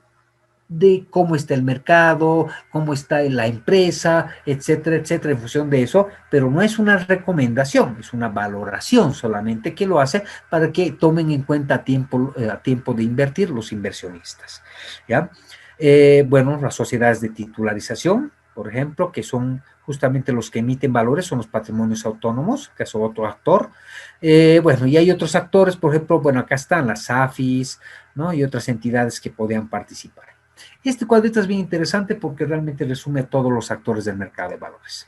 cómo está el mercado, cómo está la empresa, etcétera, etcétera, en función de eso, pero no es una recomendación, es una valoración solamente que lo hace para que tomen en cuenta a tiempo de invertir los inversionistas, ¿ya? Bueno, las sociedades de titularización, por ejemplo, que son justamente los que emiten valores, son los patrimonios autónomos, que es otro actor. Bueno, y hay otros actores, por ejemplo, bueno, acá están las SAFIs, ¿no? Y otras entidades que podían participar. Este cuadrito es bien interesante porque realmente resume a todos los actores del mercado de valores.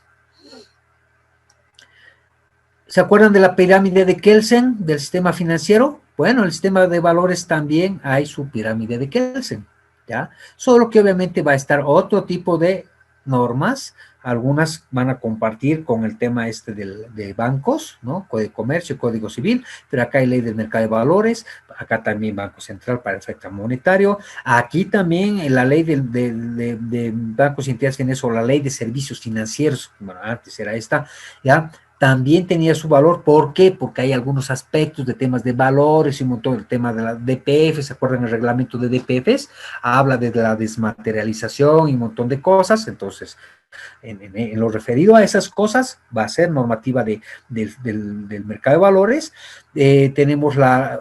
¿Se acuerdan de la pirámide de Kelsen, del sistema financiero? Bueno, el sistema de valores también hay su pirámide de Kelsen, ¿ya? Solo que obviamente va a estar otro tipo de normas, algunas van a compartir con el tema de bancos, ¿no? Código de Comercio, Código Civil, pero acá hay ley del mercado de valores, acá también Banco Central para el efecto monetario, aquí también la ley de bancos y entidades financieras o la ley de servicios financieros, bueno, antes era esta, ya, también tenía su valor. ¿Por qué? Porque hay algunos aspectos de temas de valores y un montón del tema de la DPF, ¿se acuerdan el reglamento de DPFs? Habla de la desmaterialización y un montón de cosas, entonces, en lo referido a esas cosas, va a ser normativa del mercado de valores. Tenemos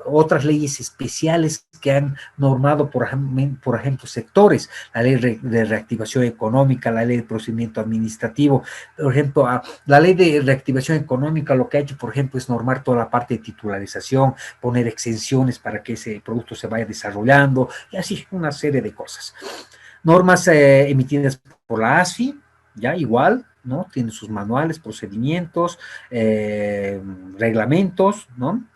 otras leyes especiales que han normado, por ejemplo, sectores, la ley de reactivación económica, la ley de procedimiento administrativo. Por ejemplo, la ley de reactivación económica lo que ha hecho, por ejemplo, es normar toda la parte de titularización, poner exenciones para que ese producto se vaya desarrollando, y así una serie de cosas. Normas emitidas por la ASFI, ya igual, ¿no? Tiene sus manuales, procedimientos, reglamentos, ¿no?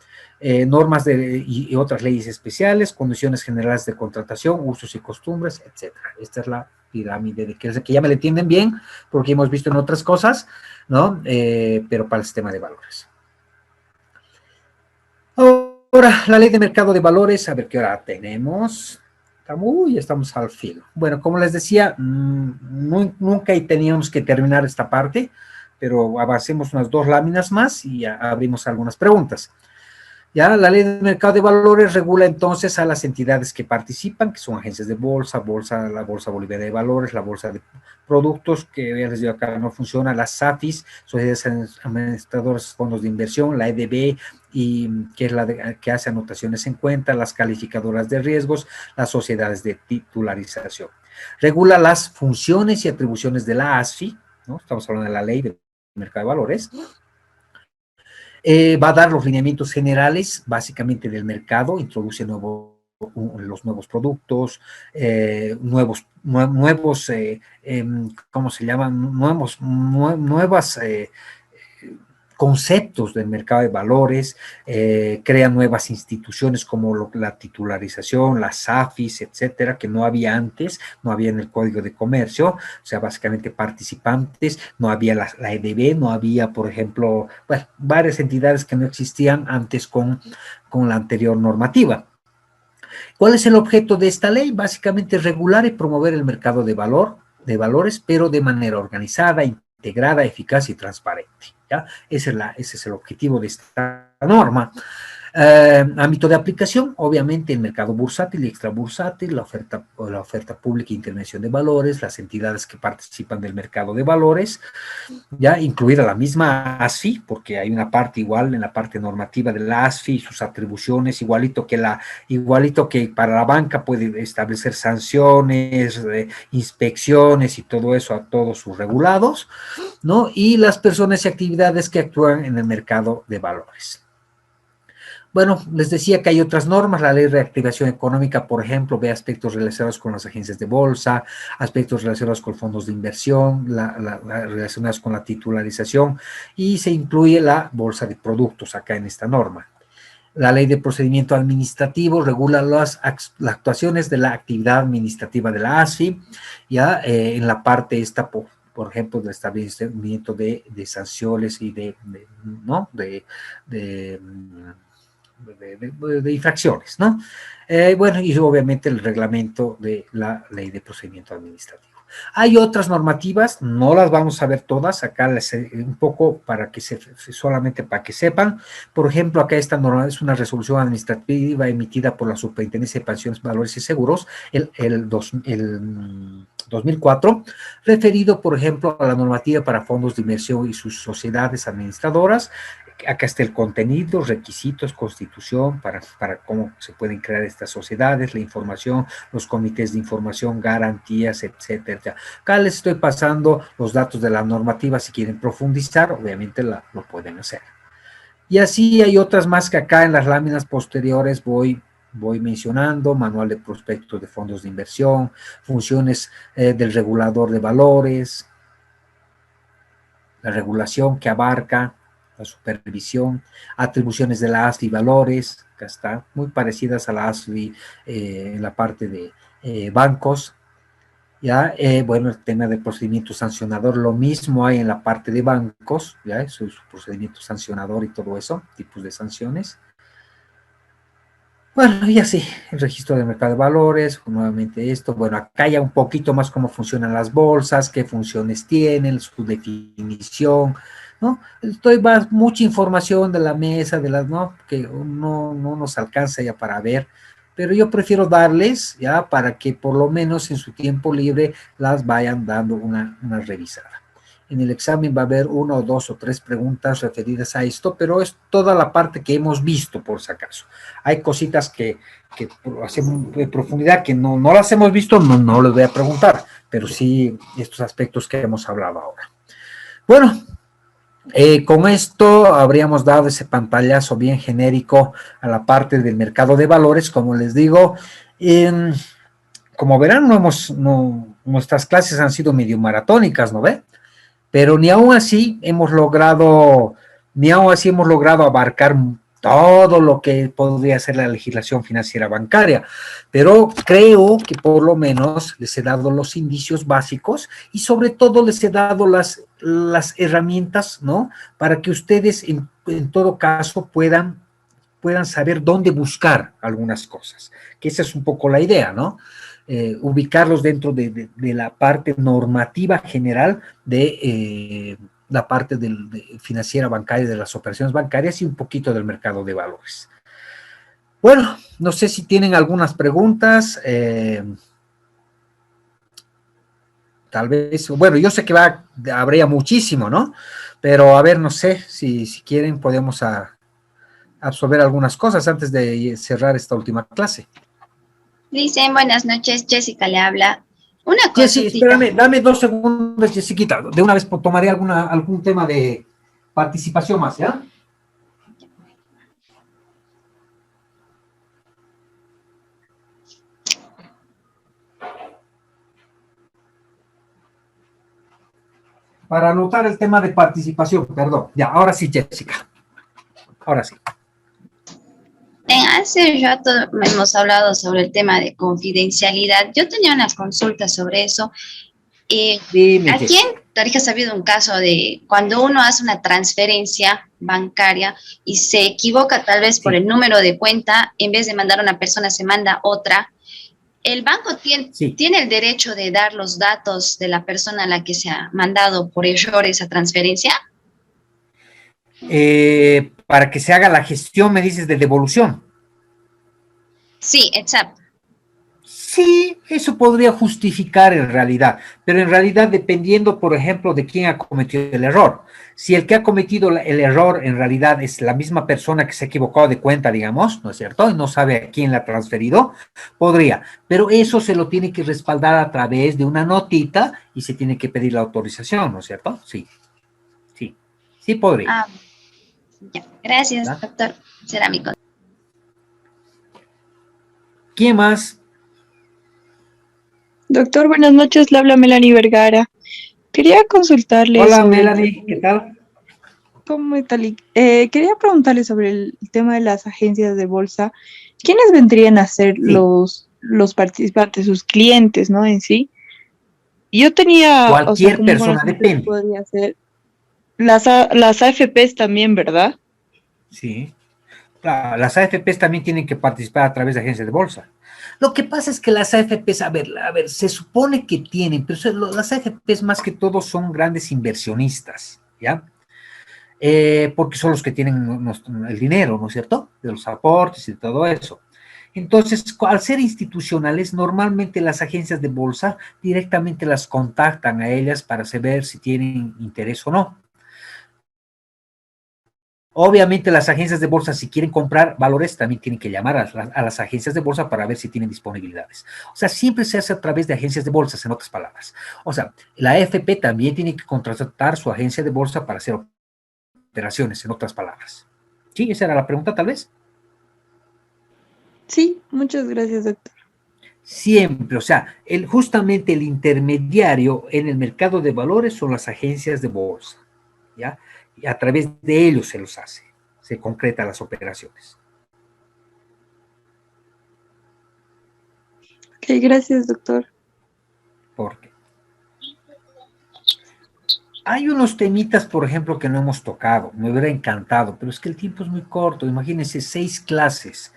Normas y otras leyes especiales, condiciones generales de contratación, usos y costumbres, etcétera. Esta es la pirámide de que ya me la entienden bien, porque hemos visto en otras cosas, ¿no? Pero para el sistema de valores. Ahora, la ley de mercado de valores, a ver qué hora tenemos. Estamos al filo. Bueno, como les decía, nunca teníamos que terminar esta parte, pero avancemos unas 2 láminas más y ya abrimos algunas preguntas. Ya, la ley de mercado de valores regula entonces a las entidades que participan, que son agencias de bolsa, la Bolsa Boliviana de Valores, la Bolsa de Productos, que ya les digo acá no funciona, las SAFIs, Sociedades Administradoras, Fondos de Inversión, la EDB, y que es que hace anotaciones en cuenta, las calificadoras de riesgos, las sociedades de titularización. Regula las funciones y atribuciones de la ASFI, ¿no? Estamos hablando de la ley de mercado de valores. Va a dar los lineamientos generales, básicamente del mercado, introduce los nuevos productos, ¿cómo se llaman? Nuevas conceptos del mercado de valores, crea nuevas instituciones como la titularización, las SAFIs, etcétera, que no había antes, no había en el Código de Comercio, o sea, básicamente participantes, no había la EDB, no había, por ejemplo, bueno, varias entidades que no existían antes con la anterior normativa. ¿Cuál es el objeto de esta ley? Básicamente regular y promover el mercado de valores, pero de manera organizada, integrada, eficaz y transparente. ¿Ya? Ese es el objetivo de esta norma. Ámbito de aplicación, obviamente el mercado bursátil y extrabursátil, la oferta pública e intervención de valores, las entidades que participan del mercado de valores, ya incluida la misma ASFI, porque hay una parte igual en la parte normativa de la ASFI, sus atribuciones, igualito que para la banca puede establecer sanciones, inspecciones y todo eso a todos sus regulados, ¿no? Y las personas y actividades que actúan en el mercado de valores. Bueno, les decía que hay otras normas, la ley de reactivación económica, por ejemplo, ve aspectos relacionados con las agencias de bolsa, aspectos relacionados con fondos de inversión, relacionados con la titularización, y se incluye la bolsa de productos acá en esta norma. La ley de procedimiento administrativo regula las actuaciones de la actividad administrativa de la ASFI, ya en la parte esta, por ejemplo, del establecimiento de sanciones y de infracciones, ¿no? Bueno, y obviamente el reglamento de la ley de procedimiento administrativo. Hay otras normativas, no las vamos a ver todas, acá un poco solamente para que sepan. Por ejemplo, acá esta norma es una resolución administrativa emitida por la Superintendencia de Pensiones, Valores y Seguros, el 2004, referido, por ejemplo, a la normativa para fondos de inversión y sus sociedades administradoras. Acá está el contenido, requisitos, constitución, para cómo se pueden crear estas sociedades, la información, los comités de información, garantías, etcétera. Acá les estoy pasando los datos de la normativa, si quieren profundizar, obviamente lo pueden hacer. Y así hay otras más que acá en las láminas posteriores voy mencionando: manual de prospectos de fondos de inversión, funciones del regulador de valores, la regulación que abarca la supervisión, atribuciones de la ASFI valores, acá está, muy parecidas a la ASFI en la parte de bancos, ya, bueno, el tema del procedimiento sancionador, lo mismo hay en la parte de bancos, ya, su procedimiento sancionador y todo eso, tipos de sanciones. Bueno, y así, el registro del mercado de valores, nuevamente esto, bueno, acá ya un poquito más cómo funcionan las bolsas, qué funciones tienen, su definición, ¿no? Mucha información de la mesa, ¿no? Que no nos alcanza ya para ver, pero yo prefiero darles, ya, para que por lo menos en su tiempo libre las vayan dando una revisada. En el examen va a haber 1 o 2 o 3 preguntas referidas a esto, pero es toda la parte que hemos visto, por si acaso. Hay cositas que hacemos de profundidad que no las hemos visto, no les voy a preguntar, pero sí estos aspectos que hemos hablado ahora. Bueno, con esto habríamos dado ese pantallazo bien genérico a la parte del mercado de valores. Como les digo, como verán, nuestras clases han sido medio maratónicas, ¿no ve? Pero ni aún así hemos logrado abarcar todo lo que podría ser la legislación financiera bancaria, pero creo que por lo menos les he dado los indicios básicos y sobre todo les he dado las herramientas, ¿no? Para que ustedes en todo caso puedan puedan saber dónde buscar algunas cosas, que esa es un poco la idea, ¿no? Ubicarlos dentro de la parte normativa general de la parte financiera bancaria, de las operaciones bancarias y un poquito del mercado de valores. Bueno, no sé si tienen algunas preguntas. Tal vez, bueno, yo sé que habría muchísimo, ¿no? Pero a ver, no sé, si quieren podemos absorber algunas cosas antes de cerrar esta última clase.
Dicen, buenas noches, Jessica le habla. Una
Jessy,
consultita.
espérame, dame 2 segundos, Jessiquita. De una vez tomaré algún tema de participación más, ¿ya? Para anotar el tema de participación, perdón. Ya, ahora sí, Jessica. Ahora sí.
Hace rato hemos hablado sobre el tema de confidencialidad. Yo tenía unas consultas sobre eso.
Dime,
Aquí en Tarija ha habido un caso de cuando uno hace una transferencia bancaria y se equivoca tal vez por el número de cuenta, en vez de mandar a una persona se manda otra. ¿El banco tiene el derecho de dar los datos de la persona a la que se ha mandado por error esa transferencia?
Para que se haga la gestión, me dices, de devolución.
Sí, exacto.
Sí, eso podría justificar en realidad, pero en realidad dependiendo, por ejemplo, de quién ha cometido el error. Si el que ha cometido el error en realidad es la misma persona que se ha equivocado de cuenta, digamos, ¿no es cierto? Y no sabe a quién la ha transferido, podría. Pero eso se lo tiene que respaldar a través de una notita y se tiene que pedir la autorización, ¿no es cierto? Sí, sí, sí podría.
Ya. Gracias, doctor. Será mi consulta.
¿Quién más?
Doctor, buenas noches, le habla Melanie Vergara. Quería consultarle
Hola,
sobre...
Melanie, ¿qué tal?
¿Cómo está? Quería preguntarle sobre el tema de las agencias de bolsa. ¿Quiénes vendrían a ser los participantes, sus clientes, ¿no? En sí. Yo tenía...
Cualquier persona, depende.
Podría ser las AFPs también, ¿verdad?
Sí. Claro, las AFPs también tienen que participar a través de agencias de bolsa. Lo que pasa es que las AFPs, a ver, se supone que tienen, pero las AFPs más que todo son grandes inversionistas, ¿ya? Porque son los que tienen el dinero, ¿no es cierto? De los aportes y de todo eso. Entonces, al ser institucionales, normalmente las agencias de bolsa directamente las contactan a ellas para saber si tienen interés o no. Obviamente las agencias de bolsa, si quieren comprar valores, también tienen que llamar a las agencias de bolsa para ver si tienen disponibilidades. O sea, siempre se hace a través de agencias de bolsas, en otras palabras. O sea, la AFP también tiene que contratar su agencia de bolsa para hacer operaciones, en otras palabras. ¿Sí? ¿Esa era la pregunta, tal vez?
Sí, muchas gracias, doctor.
Siempre, o sea, justamente el intermediario en el mercado de valores son las agencias de bolsa, ¿ya? Y a través de ellos se los hace, se concretan las operaciones.
Ok, gracias, doctor.
¿Por qué? Hay unos temitas, por ejemplo, que no hemos tocado, me hubiera encantado, pero es que el tiempo es muy corto, imagínense 6 clases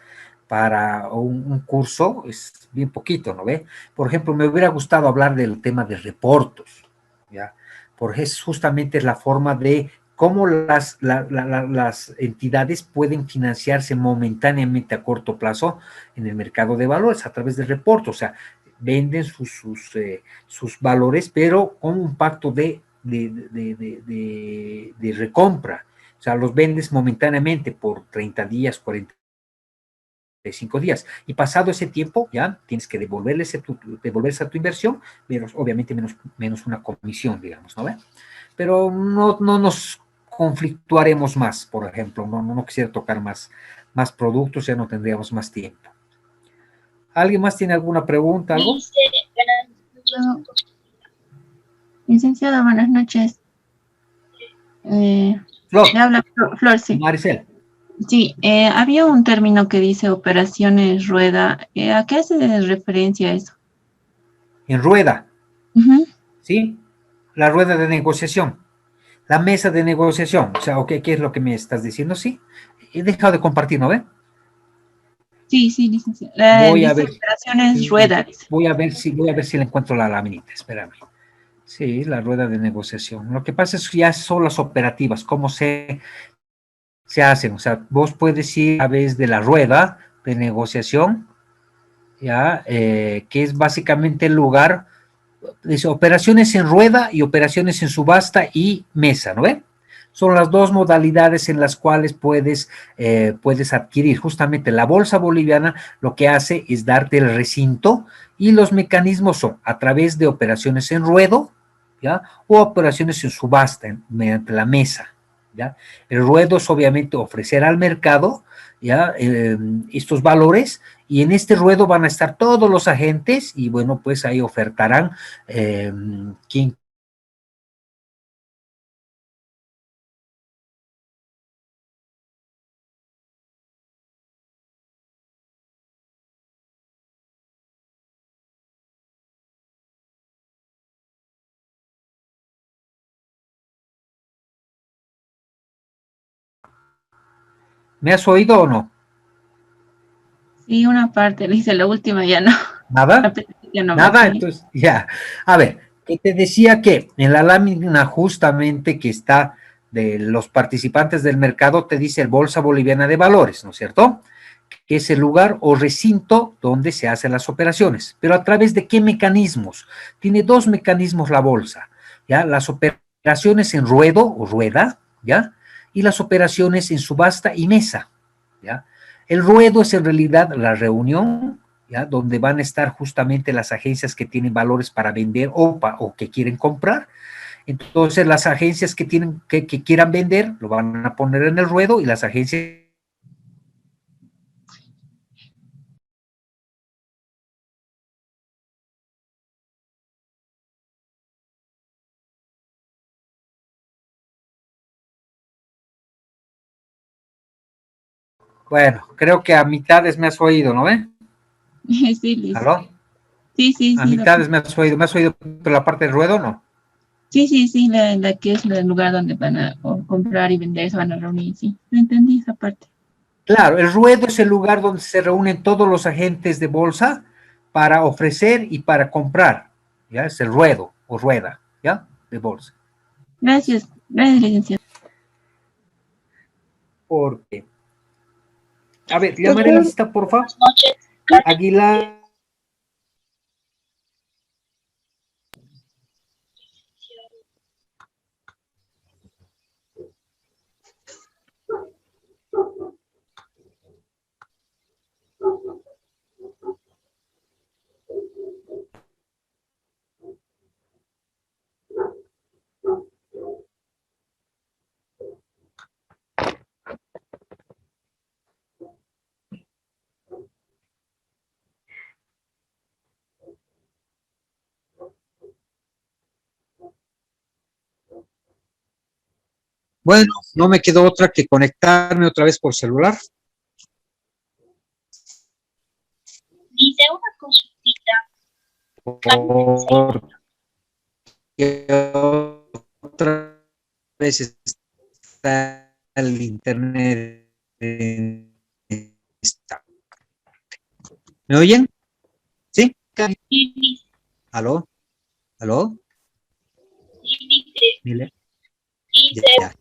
para un curso, es bien poquito, ¿no ve? Por ejemplo, me hubiera gustado hablar del tema de reportos, ¿ya? Porque justamente es la forma de cómo las entidades pueden financiarse momentáneamente a corto plazo en el mercado de valores a través de reportes, o sea, venden sus valores, pero con un pacto de recompra, o sea, los vendes momentáneamente por 30 días, 45 días, y pasado ese tiempo ya tienes que devolverse a tu inversión, obviamente menos una comisión, digamos, ¿no ve? Pero no nos conflictuaremos más, por ejemplo, no quisiera tocar más productos, ya no tendríamos más tiempo. ¿Alguien más tiene alguna pregunta, algo?
Licenciada, buenas noches.
Flor.
Le habla Flor, sí.
Maricel.
Sí, había un término que dice operaciones rueda. ¿A qué hace referencia eso?
En rueda. ¿Sí? La rueda de negociación. La mesa de negociación. O sea, ¿qué es lo que me estás diciendo? Sí. He dejado de compartir, ¿no ve?
Sí, sí, licenciada.
Voy a
Dice
ver.
operaciones rueda. Dice.
Voy a ver si le encuentro la laminita, espérame. Sí, la rueda de negociación. Lo que pasa es que ya son las operativas, cómo se hacen. O sea, vos puedes ir a través de la rueda de negociación, ya, que es básicamente el lugar, dice operaciones en rueda y operaciones en subasta y mesa, ¿no ve? Son las dos modalidades en las cuales puedes adquirir. Justamente la bolsa boliviana lo que hace es darte el recinto y los mecanismos son a través de operaciones en ruedo, ¿ya? O operaciones en subasta mediante la mesa, ¿ya? El ruedo es obviamente ofrecer al mercado, ¿ya? Estos valores, y en este ruedo van a estar todos los agentes y bueno, pues ahí ofertarán quién. ¿Me has oído o no?
Sí, una parte, le dice la última, ya no.
¿Nada?
Ya no
Nada,
más, ¿sí?
entonces, ya. A ver, que te decía que en la lámina justamente que está de los participantes del mercado, te dice el Bolsa Boliviana de Valores, ¿no es cierto? Que es el lugar o recinto donde se hacen las operaciones. Pero ¿a través de qué mecanismos? Tiene dos mecanismos la bolsa, ¿ya? Las operaciones en ruedo o rueda, ¿ya? Y las operaciones en subasta y mesa, ¿ya? El ruedo es en realidad la reunión, ¿ya? Donde van a estar justamente las agencias que tienen valores para vender o que quieren comprar. Entonces, las agencias que quieran vender lo van a poner en el ruedo y las agencias. Bueno, creo que a mitades me has oído, ¿no ve?
Sí, Liz.
¿Aló?
Sí, sí,
A
sí.
mitades me has oído, pero la parte del ruedo no.
Sí, sí, sí, la que es el lugar donde van a comprar y vender, se van a reunir, sí. No entendí esa parte.
Claro, el ruedo es el lugar donde se reúnen todos los agentes de bolsa para ofrecer y para comprar, ¿ya? Es el ruedo o rueda, ¿ya? De bolsa.
Gracias, gracias, licenciado.
Porque, a ver, llamaré la lista, por favor. Aguilar.
Bueno, no me quedó otra que conectarme otra vez por celular.
Dice una consultita.
Otra vez está el internet. ¿Me oyen? ¿Sí? ¿Aló? ¿Aló? Dile. Ya.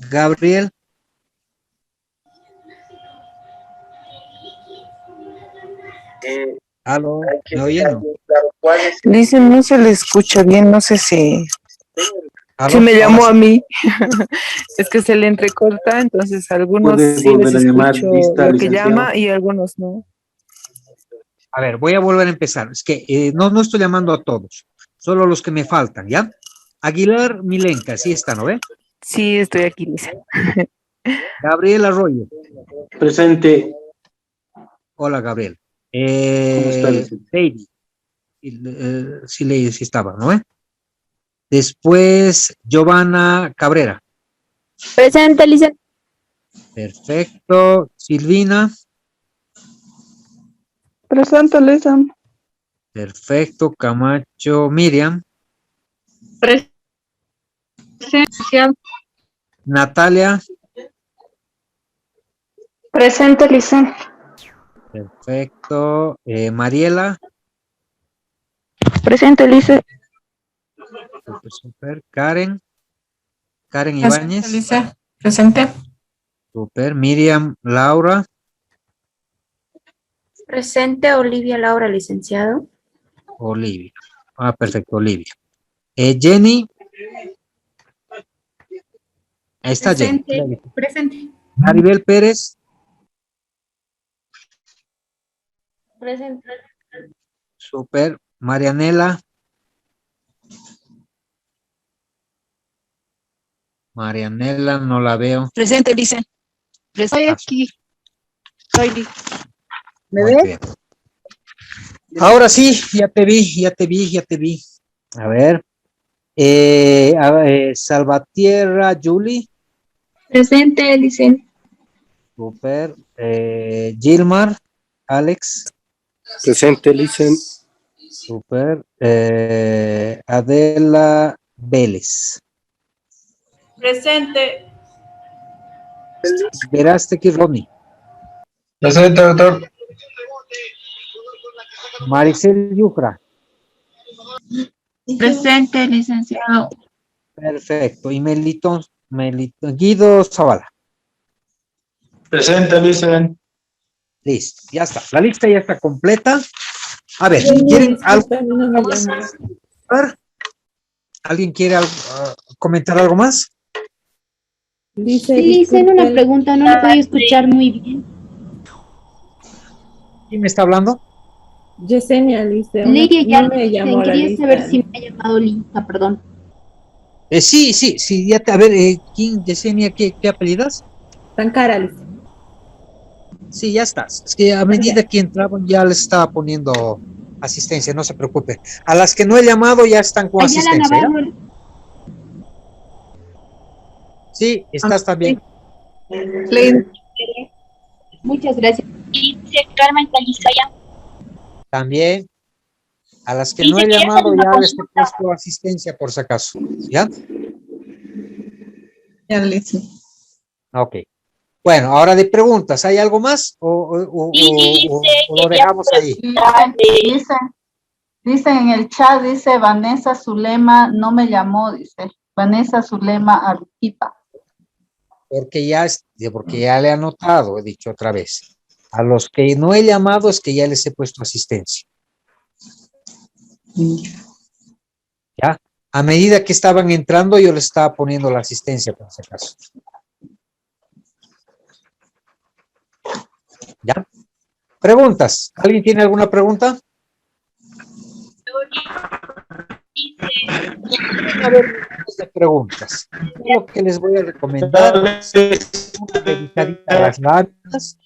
Gabriel. ¿Aló? ¿Me oyen?
Dice, no se le escucha bien, no sé si
¿Aló?
me llamó
Ahora
a
sí.
mí. Es que se le entrecorta, entonces algunos
Puedes
sí les
volver a llamar,
escucho
lista,
lo que
licenciado.
llama y algunos no.
A ver, voy a volver a empezar. Es que no estoy llamando a todos, solo los que me faltan, ¿ya? Aguilar Milenca, sí está, ¿no ve?
Sí, estoy aquí, dice.
Gabriel Arroyo.
Presente.
Hola, Gabriel.
¿Cómo está, licenciado?
David. Sí estaba, ¿no ve? Después, Giovanna Cabrera.
Presente, licenciado.
Perfecto. Silvina.
Presente, Lisa.
Perfecto. Camacho Miriam.
Presente.
Natalia.
Presente, Lice.
Perfecto. Mariela.
Presente, Lice.
Súper, súper. Karen. Karen
Presente,
Ibáñez.
Lice. Presente.
Súper. Miriam Laura.
Presente, Olivia Laura, licenciado.
Olivia. Ah, perfecto, Olivia. Jenny. Ahí está Jenny.
Presente.
Maribel Pérez.
Presente.
Súper. Marianela. Marianela, no la veo.
Presente, Lice.
Estoy
aquí. Soy
¿Me ves? Ahora sí, ya te vi. A ver. Salvatierra, Julie.
Presente, Lice.
Super. Gilmar, Alex.
Presente, Licen.
Super. Adela Vélez.
Presente.
Verástegui Ronnie.
Presente, doctor.
Maricel Yucra.
Presente, licenciado.
Perfecto. Y Melito, Guido Zavala.
Presente, Licen.
Listo, ya está. La lista ya está completa. A ver, ¿quieren algo más? A ver, ¿alguien quiere comentar algo más?
Sí, le hice una pregunta, no la puedo escuchar muy bien.
¿Quién me está hablando?
Yesenia, Lice.
Lidia ya
me llamó a la
quería
lista.
saber si me ha llamado Lisa, perdón.
Sí, ya te, a ver, ¿quién, Yesenia, qué apellidas?
Tan cara, Lice.
Sí, ya estás. Es que a medida que entraban ya les estaba poniendo asistencia, no se preocupe. A las que no he llamado ya están con asistencia. ¿Ya? Sí, estás también.
Muchas gracias.
Dice Carmen Calizaya.
También. A las que
Dice
no he
que ya
llamado
salió una
ya les he
consulta.
puesto asistencia por si acaso. ¿Ya?
Ya, listo.
Ok. Bueno, ahora de preguntas, ¿hay algo más? ¿O lo dejamos ahí?
Dice en el chat, dice Vanessa Zulema, no me llamó, dice Vanessa Zulema Arequipa.
Porque ya le he anotado, he dicho otra vez. A los que no he llamado es que ya les he puesto asistencia. ¿Ya? A medida que estaban entrando, yo les estaba poniendo la asistencia, por si acaso. ¿Ya? ¿Preguntas? ¿Alguien tiene alguna pregunta? A ver, de preguntas. Lo que les voy a recomendar es una revisadita a las láminas.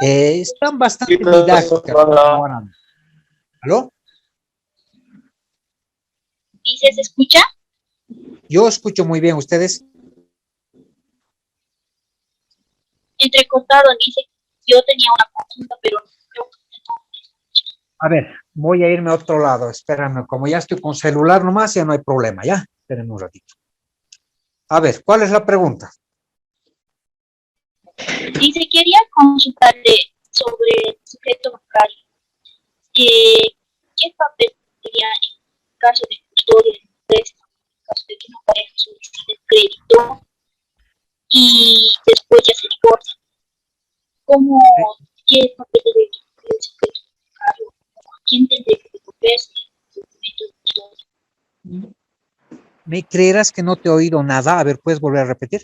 Están bastante didácticas. ¿Aló?
Dice, ¿se escucha?
Yo escucho muy bien. ¿Ustedes?
Entrecortado, dice, yo tenía una consulta, pero creo que
A ver, voy a irme a otro lado. Espérame, como ya estoy con celular nomás, ya no hay problema, ¿ya? Espérenme un ratito. A ver, ¿cuál es la pregunta?
dice, quería consultarle sobre el sujeto bancario. ¿Qué papel tendría en caso de custodia de préstamo, en caso de que una pareja solicite el crédito y después ya se divorcia? ¿Qué papel debe tener el sujeto bancario? ¿A quién tendría que devolverse el documento de custodia?
¿Me creerás que no te he oído nada? A ver, ¿puedes volver a repetir?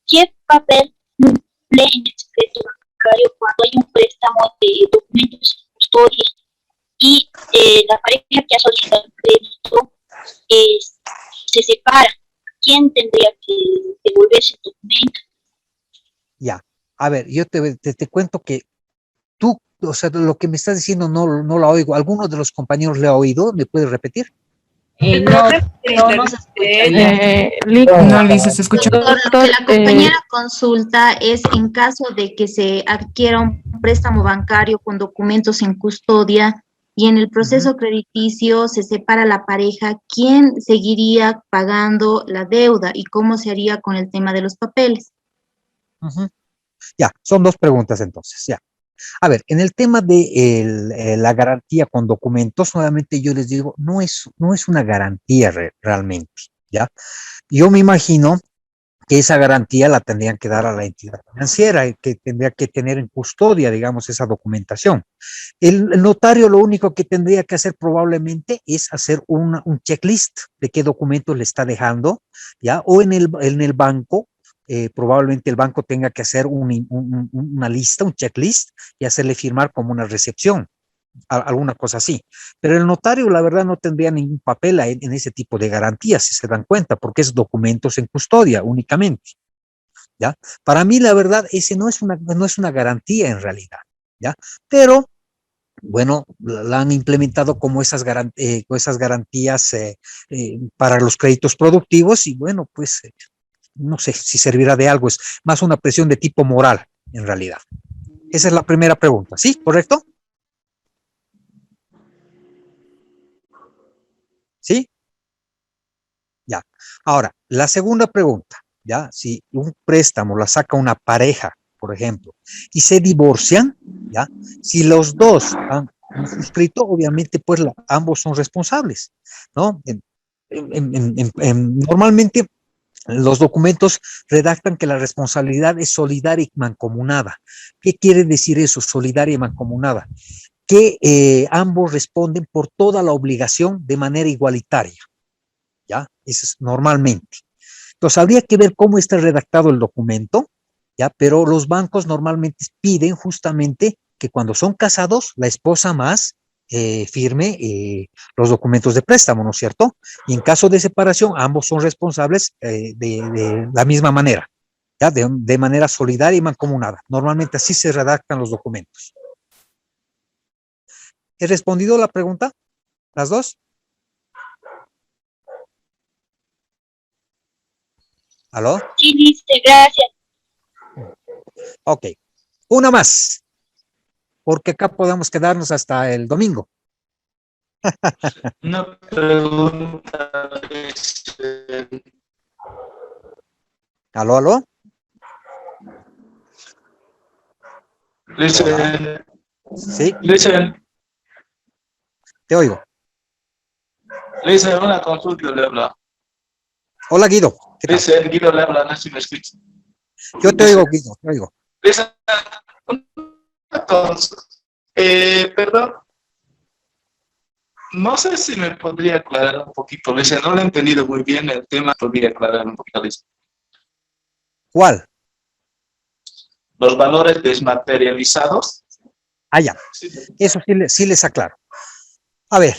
¿Qué papel cumple en el secreto bancario cuando hay un préstamo de documentos en custodia y la pareja que ha solicitado el crédito se separa? ¿Quién tendría que devolver ese documento?
Ya. A ver, yo te cuento que tú, o sea, lo que me estás diciendo no lo oigo. ¿Alguno de los compañeros le ha oído? ¿Me puedes repetir?
No se
escucha. No, Lisa, se escucha.
Doctor, lo que la compañera consulta es en caso de que se adquiera un préstamo bancario con documentos en custodia y en el proceso crediticio se separa la pareja, ¿quién seguiría pagando la deuda y cómo se haría con el tema de los papeles?
Ujú. Ya, son dos preguntas entonces, ya. A ver, en el tema de la garantía con documentos, nuevamente yo les digo, no es una garantía realmente, ¿ya? Yo me imagino que esa garantía la tendrían que dar a la entidad financiera, que tendría que tener en custodia, digamos, esa documentación. El notario lo único que tendría que hacer probablemente es hacer un checklist de qué documentos le está dejando, ¿ya? O en el banco, probablemente el banco tenga que hacer una lista, un checklist y hacerle firmar como una recepción, alguna cosa así. Pero el notario, la verdad, no tendría ningún papel en ese tipo de garantías, si se dan cuenta, porque es documentos en custodia únicamente, ¿ya? Para mí, la verdad, ese no es una garantía en realidad, ¿ya? Pero bueno, la han implementado como esas garantías para los créditos productivos y bueno, pues no sé si servirá de algo, es más una presión de tipo moral en realidad. Esa es la primera pregunta, ¿sí? ¿Correcto? ¿Sí? Ya. Ahora, la segunda pregunta, ¿ya? Si un préstamo la saca una pareja, por ejemplo, y se divorcian, ¿ya? Si los dos han suscrito, obviamente, pues ambos son responsables, ¿no? Normalmente los documentos redactan que la responsabilidad es solidaria y mancomunada. ¿Qué quiere decir eso, solidaria y mancomunada? Que ambos responden por toda la obligación de manera igualitaria, ¿ya? Eso es normalmente. Entonces, habría que ver cómo está redactado el documento, ¿ya? Pero los bancos normalmente piden justamente que cuando son casados, la esposa más firme los documentos de préstamo, ¿no es cierto? Y en caso de separación, ambos son responsables de la misma manera, ¿ya? De manera solidaria y mancomunada. Normalmente así se redactan los documentos. ¿He respondido la pregunta? ¿Las dos? ¿Aló?
Sí, listo, gracias.
Ok. Una más, porque acá podemos quedarnos hasta el domingo.
Una pregunta.
¿Aló, aló?
Listen.
Sí.
Listen.
Te oigo.
Listen, una consulta le habla.
Hola, Guido. ¿Qué tal?
Listen, Guido le habla, no sé si me escucha.
Yo te oigo, Guido, te oigo.
Listen, entonces, perdón. No sé si me podría aclarar un poquito, Listen, no lo he entendido muy bien el tema, podría aclarar un poquito, Listen.
¿Cuál?
Los valores desmaterializados.
Ah, ya. Eso sí les aclaro. A ver,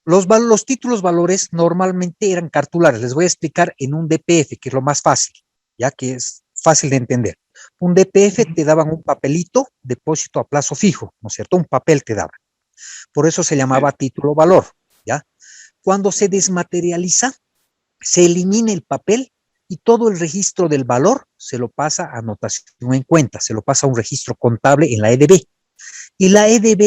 los títulos valores normalmente eran cartulares. Les voy a explicar en un DPF, que es lo más fácil, ya que es fácil de entender. Un DPF te daban un papelito, depósito a plazo fijo, ¿no es cierto? Un papel te daban. Por eso se llamaba título valor, ¿ya? Cuando se desmaterializa, se elimina el papel y todo el registro del valor se lo pasa a anotación en cuenta, se lo pasa a un registro contable en la EDB. Y la EDB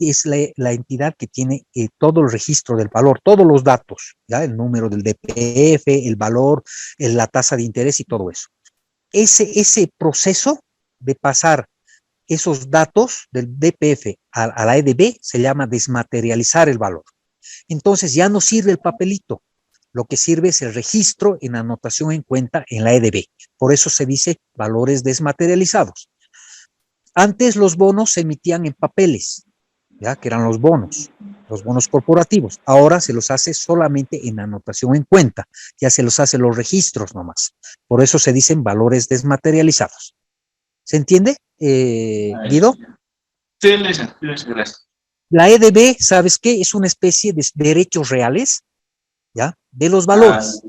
es la entidad que tiene todo el registro del valor, todos los datos, ¿ya? El número del DPF, el valor, la tasa de interés y todo eso. Ese proceso de pasar esos datos del DPF a la EDB se llama desmaterializar el valor. Entonces ya no sirve el papelito, lo que sirve es el registro en anotación en cuenta en la EDB. Por eso se dice valores desmaterializados. Antes los bonos se emitían en papeles, ¿ya? Que eran los bonos corporativos. Ahora se los hace solamente en anotación en cuenta, ya se los hace los registros nomás. Por eso se dicen valores desmaterializados. ¿Se entiende, Guido?
Sí, gracias.
La EDB, ¿sabes qué? Es una especie de derechos reales, ¿ya? De los valores.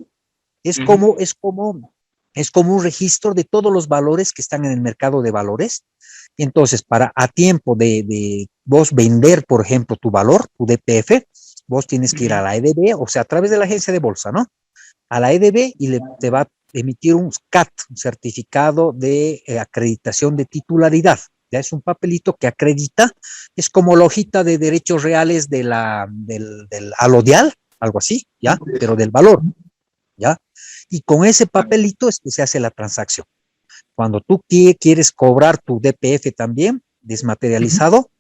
Es como un registro de todos los valores que están en el mercado de valores. Entonces, para a tiempo de vos vender, por ejemplo, tu valor, tu DPF, vos tienes que ir a la EDB, o sea, a través de la agencia de bolsa, ¿no? A la EDB y te va a emitir un CAT, un certificado de acreditación de titularidad. Ya es un papelito que acredita, es como la hojita de derechos reales del alodial, algo así, ¿ya? Pero del valor, ¿ya? Y con ese papelito es que se hace la transacción. Cuando tú quieres cobrar tu DPF también, desmaterializado,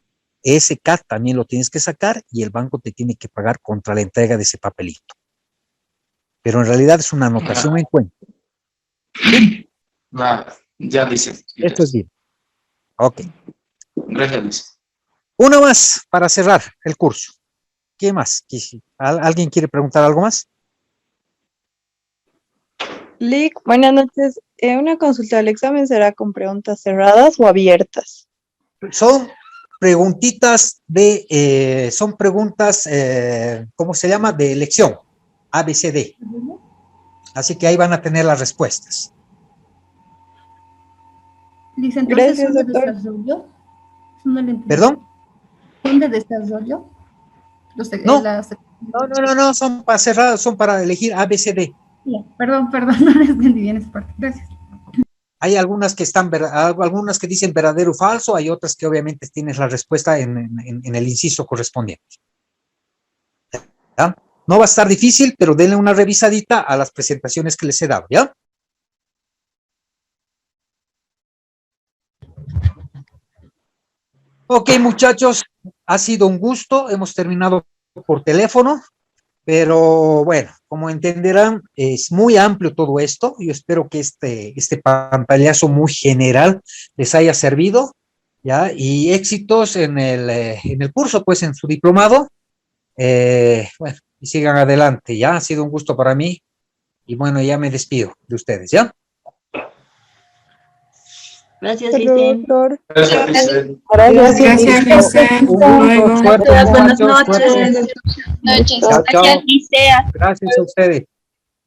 ese CAT también lo tienes que sacar y el banco te tiene que pagar contra la entrega de ese papelito. Pero en realidad es una anotación en cuenta.
Ya dice.
Esto es bien. Ok.
Gracias, dice.
Uno más para cerrar el curso. ¿Qué más? ¿Alguien quiere preguntar algo más?
Lick, buenas noches. Una consulta, ¿el examen será con preguntas cerradas o abiertas?
Son preguntitas ¿cómo se llama? De elección, ABCD. Así que ahí van a tener las respuestas.
Lice, entonces,
Gracias,
¿son de
doctor.
desarrollo?
¿Perdón?
¿Son de desarrollo?
No, son para cerrar, son para elegir ABCD.
Perdón, no les entendí bien esa parte. Gracias.
Hay algunas que algunas que dicen verdadero o falso, hay otras que obviamente tienes la respuesta en el inciso correspondiente. ¿Ya? No va a estar difícil, pero denle una revisadita a las presentaciones que les he dado, ¿ya? Ok, muchachos, ha sido un gusto, hemos terminado por teléfono, pero bueno, como entenderán, es muy amplio todo esto. Yo espero que este pantallazo muy general les haya servido, ¿ya? Y éxitos en el curso, pues en su diplomado. Bueno, y sigan adelante, ¿ya? Ha sido un gusto para mí, y bueno, ya me despido de ustedes, ¿ya?
Gracias, Licen.
Gracias, Licen.
Gracias, Licen. Luego.
Buenas noches.
Chao, chao.
Gracias, Licea.
Gracias a ustedes.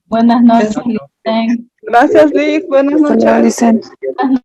Buenas noches, Licen.
Gracias, Lick. Buenas noches.
Licen.